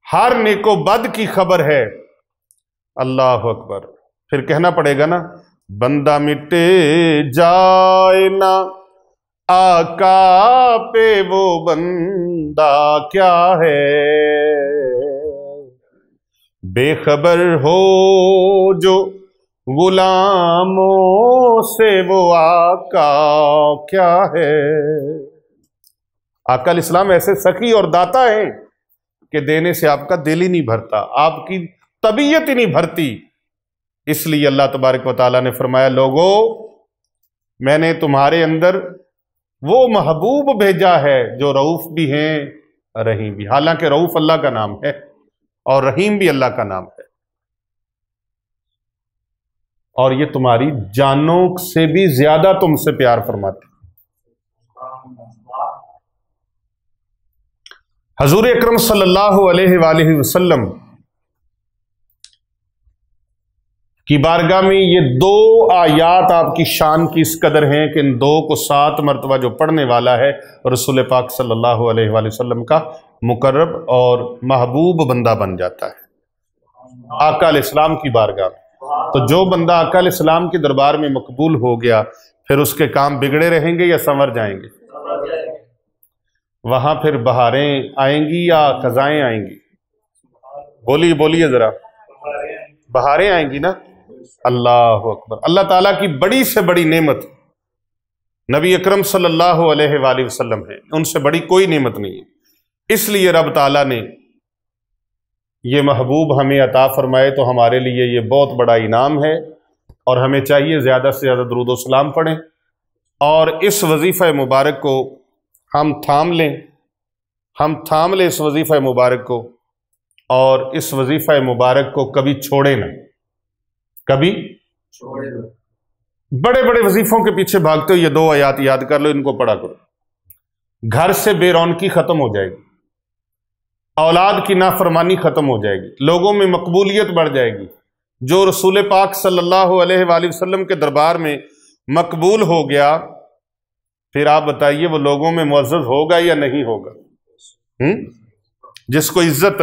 ہر نیک و بد کی خبر ہے۔ اللہ اکبر، پھر کہنا پڑے گا نا، بندہ مٹے جائے نا آقا پہ وہ بندہ کیا ہے، بے خبر ہو جو غلاموں سے وہ آقا کیا ہے۔ آقا علیہ السلام ایسے سخی اور داتا ہیں کہ دینے سے آپ کا دل ہی نہیں بھرتا، آپ کی طبیعت ہی نہیں بھرتی۔ اس لیے اللہ تبارک و تعالیٰ نے فرمایا، لوگو میں نے تمہارے اندر وہ محبوب بھیجا ہے جو رؤوف بھی ہیں رحیم بھی، حالانکہ رؤوف اللہ کا نام ہے اور رحیم بھی اللہ کا نام ہے، اور یہ تمہاری جانوں سے بھی زیادہ تم سے پیار فرماتے۔ حضور اکرم صلی اللہ علیہ وآلہ وسلم کی بارگاہ میں یہ 2 آیات آپ کی شان کی اس قدر ہیں کہ ان 2 کو 7 مرتبہ جو پڑھنے والا ہے رسول پاک صلی اللہ علیہ وآلہ وسلم کا مقرب اور محبوب بندہ بن جاتا ہے آقا علیہ السلام کی بارگاہ میں۔ تو جو بندہ آقا علیہ السلام کے دربار میں مقبول ہو گیا، پھر اس کے کام بگڑے رہیں گے یا سنور جائیں گے؟ وہاں پھر بہاریں آئیں گی یا خزائیں آئیں گی؟ بولیے ذرا، بہاریں آئیں گی نا۔ اللہ اکبر، اللہ تعالیٰ کی بڑی سے بڑی نعمت نبی اکرم صلی اللہ علیہ وآلہ وسلم ہے، ان سے بڑی کوئی نعمت نہیں ہے۔ اس لیے رب تعالیٰ نے یہ محبوب ہمیں عطا فرمائے تو ہمارے لیے یہ بہت بڑا انعام ہے، اور ہمیں چاہیے زیادہ سے زیادہ درود و سلام پڑھیں، اور اس وظیفہ مبارک کو ہم تھام لیں اس وظیفہ مبارک کو، اور اس وظیفہ مبارک کو کبھی چھوڑیں نہ، کبھی بڑے بڑے وظیفوں کے پیچھے بھاگتے ہو، یہ 2 آیات یاد کر لو، ان کو پڑھا کرو، گھر سے بے رونقی ختم ہو جائے گی، اولاد کی نافرمانی ختم ہو جائے گی، لوگوں میں مقبولیت بڑھ جائے گی۔ جو رسول پاک صلی اللہ علیہ وآلہ وسلم کے دربار میں مقبول ہو گیا، پھر آپ بتائیے وہ لوگوں میں معزز ہوگا یا نہیں ہوگا؟ جس کو عزت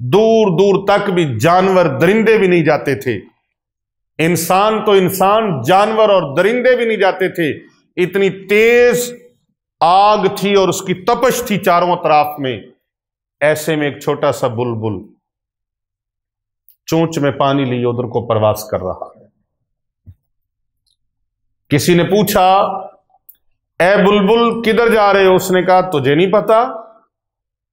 دور دور تک بھی جانور درندے بھی نہیں جاتے تھے، انسان تو انسان، جانور اور درندے بھی نہیں جاتے تھے۔ اتنی تیز آگ تھی اور اس کی تپش تھی چاروں اطراف میں۔ ایسے میں ایک چھوٹا سا بلبل چونچ میں پانی لیے ادھر کو پرواز کر رہا ہے۔ کسی نے پوچھا، اے بلبل کدھر جا رہے ہو؟ اس نے کہا تجھے نہیں پتا،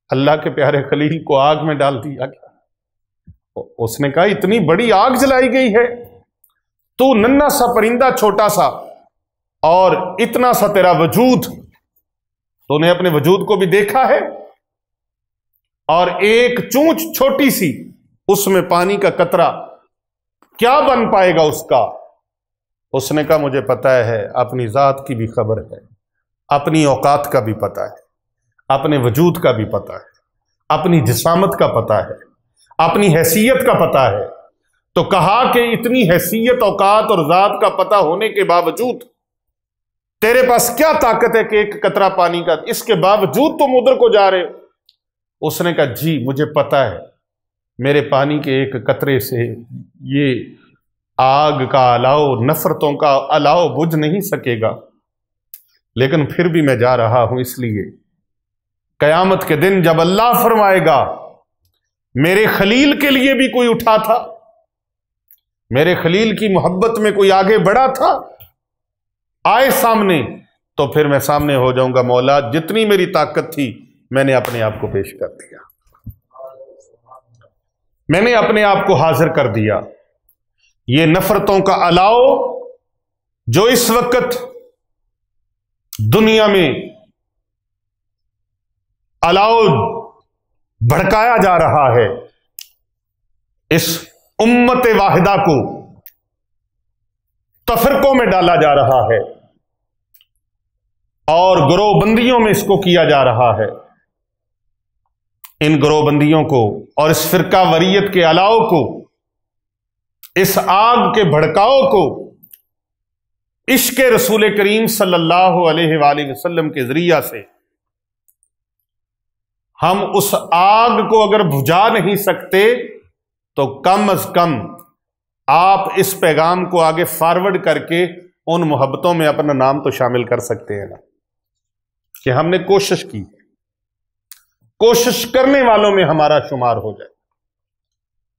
اللہ کے پیارے خلیل کو آگ میں ڈال دیا گیا۔ اس نے کہا اتنی بڑی آگ جلائی گئی ہے، تو ننھا سا پرندہ چھوٹا سا اور اتنا سا تیرا وجود، تو نے اپنے وجود کو بھی دیکھا ہے، اور ایک چونچ چھوٹی سی، اس میں پانی کا قطرہ کیا بن پائے گا اس کا؟ اس نے کہا مجھے پتا ہے، اپنی ذات کی بھی خبر ہے، اپنی اوقات کا بھی پتا ہے، اپنے وجود کا بھی پتا ہے، اپنی جسامت کا پتا ہے، اپنی حیثیت کا پتا ہے۔ تو کہا کہ اتنی حیثیت، اوقات اور ذات کا پتا ہونے کے باوجود تیرے پاس کیا طاقت ہے کہ ایک قطرہ پانی کا، اس کے باوجود تم ادھر کو جا رہے ہو؟ اس نے کہا جی مجھے پتا ہے، میرے پانی کے ایک قطرے سے یہ آگ کا الاؤ، نفرتوں کا الاؤ بجھ نہیں سکے گا، لیکن پھر بھی میں جا رہا ہوں، اس لیے قیامت کے دن جب اللہ فرمائے گا میرے خلیل کے لیے بھی کوئی اٹھا تھا، میرے خلیل کی محبت میں کوئی آگے بڑھا تھا، آئے سامنے، تو پھر میں سامنے ہو جاؤں گا، مولا جتنی میری طاقت تھی میں نے اپنے آپ کو پیش کر دیا، میں نے اپنے آپ کو حاضر کر دیا۔ یہ نفرتوں کا الاؤ جو اس وقت دنیا میں الاؤ بھڑکایا جا رہا ہے، اس امت واحدہ کو تفرقوں میں ڈالا جا رہا ہے اور گروہ بندیوں میں اس کو کیا جا رہا ہے، ان گروہ بندیوں کو اور اس فرقہ وریت کے الاؤ کو، اس آگ کے بھڑکاؤ کو عشق رسول کریم صلی اللہ علیہ وآلہ وسلم کے ذریعہ سے ہم اس آگ کو اگر بجھا نہیں سکتے تو کم از کم آپ اس پیغام کو آگے فارورڈ کر کے ان محبتوں میں اپنا نام تو شامل کر سکتے ہیں نا، کہ ہم نے کوشش کی، کوشش کرنے والوں میں ہمارا شمار ہو جائے۔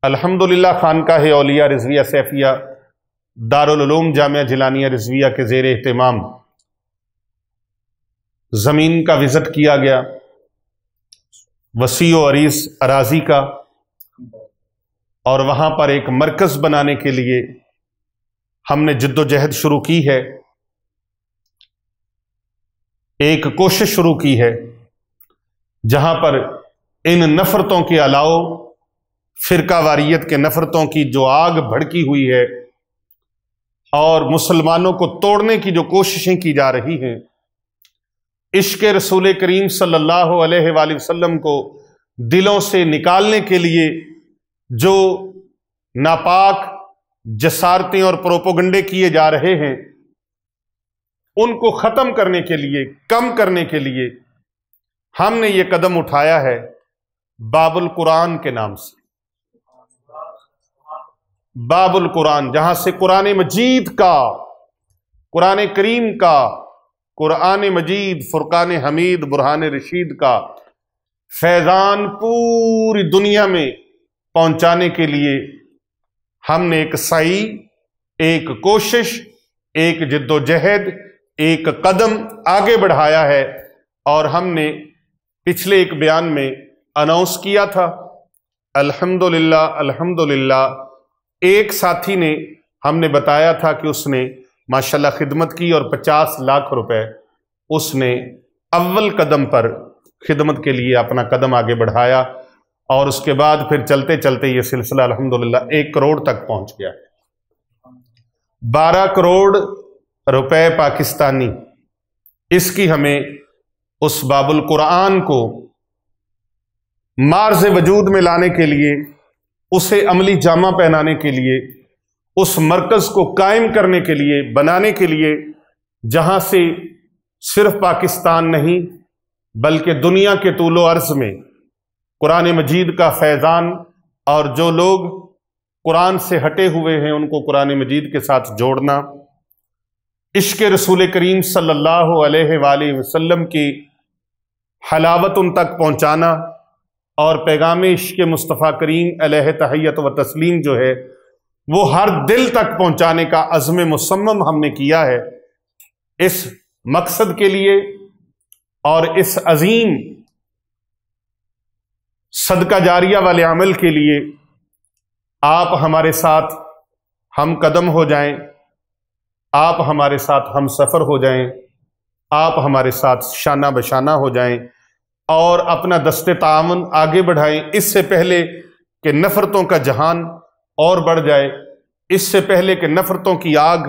الحمدللہ خانقاہ اولیاء رضویہ سیفیہ دارالعلوم جامعہ جلانیہ رضویہ کے زیر اہتمام زمین کا وزٹ کیا گیا، وسیع و عریض اراضی کا، اور وہاں پر ایک مرکز بنانے کے لیے ہم نے جد و جہد شروع کی ہے، ایک کوشش شروع کی ہے، جہاں پر ان نفرتوں کے علاوہ فرقہ واریت کے نفرتوں کی جو آگ بھڑکی ہوئی ہے اور مسلمانوں کو توڑنے کی جو کوششیں کی جا رہی ہیں، عشق رسول کریم صلی اللہ علیہ وآلہ وسلم کو دلوں سے نکالنے کے لیے جو ناپاک جسارتیں اور پروپوگنڈے کیے جا رہے ہیں، ان کو ختم کرنے کے لیے، کم کرنے کے لیے ہم نے یہ قدم اٹھایا ہے باب القرآن کے نام سے۔ باب القرآن، جہاں سے قرآن مجید کا، قرآن کریم کا، قرآن مجید، فرقان حمید، برہان رشید کا فیضان پوری دنیا میں پہنچانے کے لیے ہم نے ایک سعی، ایک کوشش، ایک جد و جہد، ایک قدم آگے بڑھایا ہے، اور ہم نے پچھلے ایک بیان میں اناؤنس کیا تھا، الحمدللہ الحمدللہ ایک ساتھی نے ہم نے بتایا تھا کہ اس نے ماشاءاللہ خدمت کی اور 50 لاکھ روپے اس نے اول قدم پر خدمت کے لیے اپنا قدم آگے بڑھایا، اور اس کے بعد پھر چلتے چلتے یہ سلسلہ الحمدللہ 1 کروڑ تک پہنچ گیا ہے۔ 12 کروڑ روپے پاکستانی، اس کی ہمیں اس باب القرآن کو مارز وجود میں لانے کے لیے، اسے عملی جامہ پہنانے کے لیے، اس مرکز کو قائم کرنے کے لیے، بنانے کے لیے، جہاں سے صرف پاکستان نہیں بلکہ دنیا کے طول و عرض میں قرآن مجید کا فیضان، اور جو لوگ قرآن سے ہٹے ہوئے ہیں ان کو قرآن مجید کے ساتھ جوڑنا، عشق رسول کریم صلی اللہ علیہ وآلہ وسلم کی حلاوت ان تک پہنچانا، اور پیغام عشق مصطفیٰ کریم علیہ تحیت و تسلیم جو ہے وہ ہر دل تک پہنچانے کا عزم مصمم ہم نے کیا ہے۔ اس مقصد کے لیے اور اس عظیم صدقہ جاریہ والے عمل کے لیے آپ ہمارے ساتھ ہم قدم ہو جائیں، آپ ہمارے ساتھ ہم سفر ہو جائیں، آپ ہمارے ساتھ شانہ بشانہ ہو جائیں اور اپنا دست تعاون آگے بڑھائیں، اس سے پہلے کہ نفرتوں کا جہان اور بڑھ جائے، اس سے پہلے کہ نفرتوں کی آگ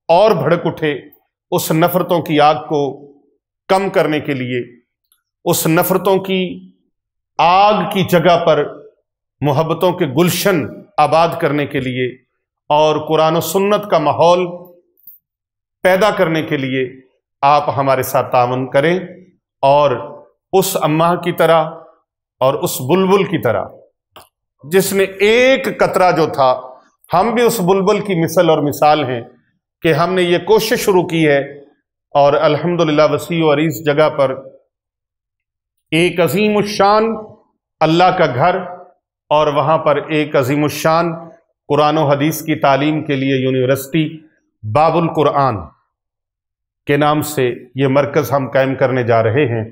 اور بھڑک اٹھے۔ اس نفرتوں کی آگ کو کم کرنے کے لیے، اس نفرتوں کی آگ کی جگہ پر محبتوں کے گلشن آباد کرنے کے لیے اور قرآن و سنت کا ماحول پیدا کرنے کے لیے آپ ہمارے ساتھ تعاون کریں، اور اس اماں کی طرح اور اس بلبل کی طرح جس نے ایک قطرہ جو تھا، ہم بھی اس بلبل کی مثل اور مثال ہیں کہ ہم نے یہ کوشش شروع کی ہے، اور الحمدللہ وسیع و عریض جگہ پر ایک عظیم الشان اللہ کا گھر، اور وہاں پر ایک عظیم الشان قرآن و حدیث کی تعلیم کے لیے یونیورسٹی باب القرآن کے نام سے یہ مرکز ہم قائم کرنے جا رہے ہیں۔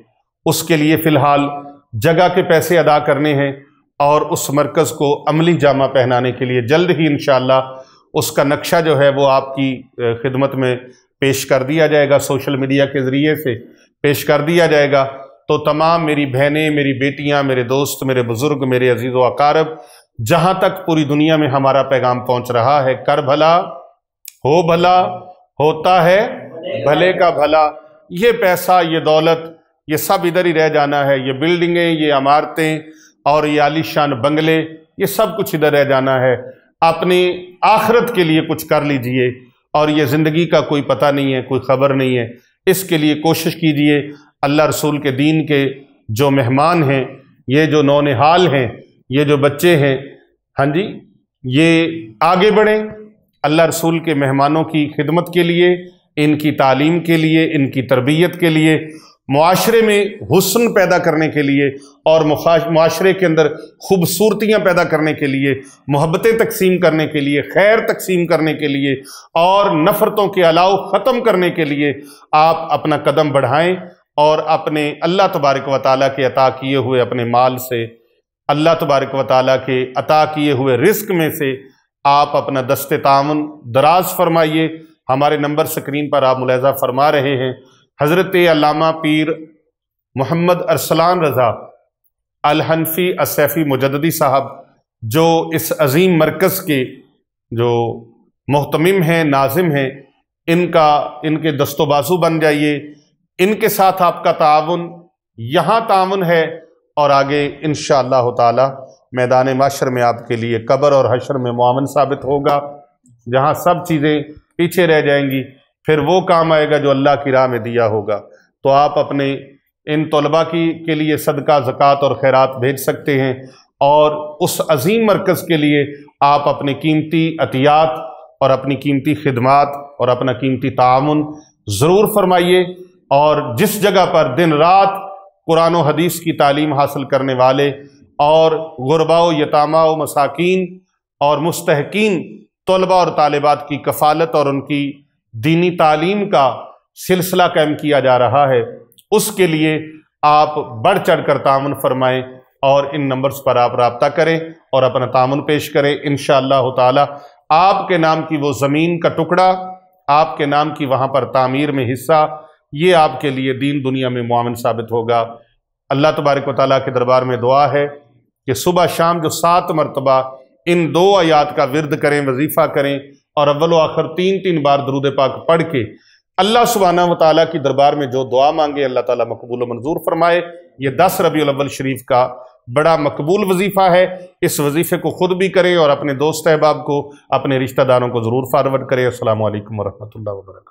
اس کے لیے فی الحال جگہ کے پیسے ادا کرنے ہیں، اور اس مرکز کو عملی جامہ پہنانے کے لیے جلد ہی انشاءاللہ اس کا نقشہ جو ہے وہ آپ کی خدمت میں پیش کر دیا جائے گا، سوشل میڈیا کے ذریعے سے پیش کر دیا جائے گا۔ تو تمام میری بہنیں، میری بیٹیاں، میرے دوست، میرے بزرگ، میرے عزیز و اقارب، جہاں تک پوری دنیا میں ہمارا پیغام پہنچ رہا ہے، کر بھلا ہو بھلا، ہوتا ہے بھلے کا بھلا۔ یہ پیسہ، یہ دولت، یہ سب ادھر ہی رہ جانا ہے، یہ بلڈنگیں، یہ عمارتیں اور یہ عالی شان بنگلے، یہ سب کچھ ادھر رہ جانا ہے۔ اپنی آخرت کے لیے کچھ کر لیجئے، اور یہ زندگی کا کوئی پتہ نہیں ہے، کوئی خبر نہیں ہے، اس کے لیے کوشش کیجئے۔ اللہ رسول کے دین کے جو مہمان ہیں، یہ جو نونہال ہیں، یہ جو بچے ہیں، ہاں جی، یہ آگے بڑھیں اللہ رسول کے مہمانوں کی خدمت کے لیے، ان کی تعلیم کے لیے، ان کی تربیت کے لیے، معاشرے میں حسن پیدا کرنے کے لیے، اور معاشرے کے اندر خوبصورتیاں پیدا کرنے کے لیے، محبتیں تقسیم کرنے کے لیے، خیر تقسیم کرنے کے لیے، اور نفرتوں کے الاؤ ختم کرنے کے لیے آپ اپنا قدم بڑھائیں، اور اپنے اللہ تبارک و تعالیٰ کے عطا کیے ہوئے اپنے مال سے، اللہ تبارک و تعالیٰ کے عطا کیے ہوئے رزق میں سے آپ اپنا دست تعاون دراز فرمائیے۔ ہمارے نمبر سکرین پر آپ ملاحظہ فرما رہے ہیں، حضرت علامہ پیر محمد ارسلان رضا الحنفی السیفی مجددی صاحب، جو اس عظیم مرکز کے جو محتمم ہیں، ناظم ہیں، ان کے دست و بازو بن جائیے۔ ان کے ساتھ آپ کا تعاون یہاں تعاون ہے، اور آگے انشاءاللہ تعالی میدان محشر میں آپ کے لیے قبر اور حشر میں معاون ثابت ہوگا، جہاں سب چیزیں پیچھے رہ جائیں گی، پھر وہ کام آئے گا جو اللہ کی راہ میں دیا ہوگا۔ تو آپ اپنے ان طلباء کے لیے صدقہ، زکوٰۃ اور خیرات بھیج سکتے ہیں، اور اس عظیم مرکز کے لیے آپ اپنے قیمتی عطیات اور اپنی قیمتی خدمات اور اپنا قیمتی تعاون ضرور فرمائیے۔ اور جس جگہ پر دن رات قرآن و حدیث کی تعلیم حاصل کرنے والے اور غرباء و یتامہ و مساکین اور مستحقین طلباء اور طالبات کی کفالت اور ان کی دینی تعلیم کا سلسلہ قائم کیا جا رہا ہے، اس کے لیے آپ بڑھ چڑھ کر تعاون فرمائیں، اور ان نمبرز پر آپ رابطہ کریں اور اپنا تعاون پیش کریں۔ انشاءاللہ تعالی آپ کے نام کی وہ زمین کا ٹکڑا، آپ کے نام کی وہاں پر تعمیر میں حصہ، یہ آپ کے لیے دین دنیا میں معاون ثابت ہوگا۔ اللہ تبارک و تعالیٰ کے دربار میں دعا ہے کہ صبح شام جو 7 مرتبہ ان 2 آیات کا ورد کریں، وظیفہ کریں، اور اول و آخر 3 بار درود پاک پڑھ کے اللہ سبحانہ و تعالیٰ کی دربار میں جو دعا مانگے اللہ تعالیٰ مقبول و منظور فرمائے۔ یہ 10 ربیع الاول شریف کا بڑا مقبول وظیفہ ہے، اس وظیفے کو خود بھی کریں اور اپنے دوست احباب کو، اپنے رشتہ داروں کو ضرور فارورڈ کریں۔ السلام علیکم ورحمۃ اللہ وبرکاتہ۔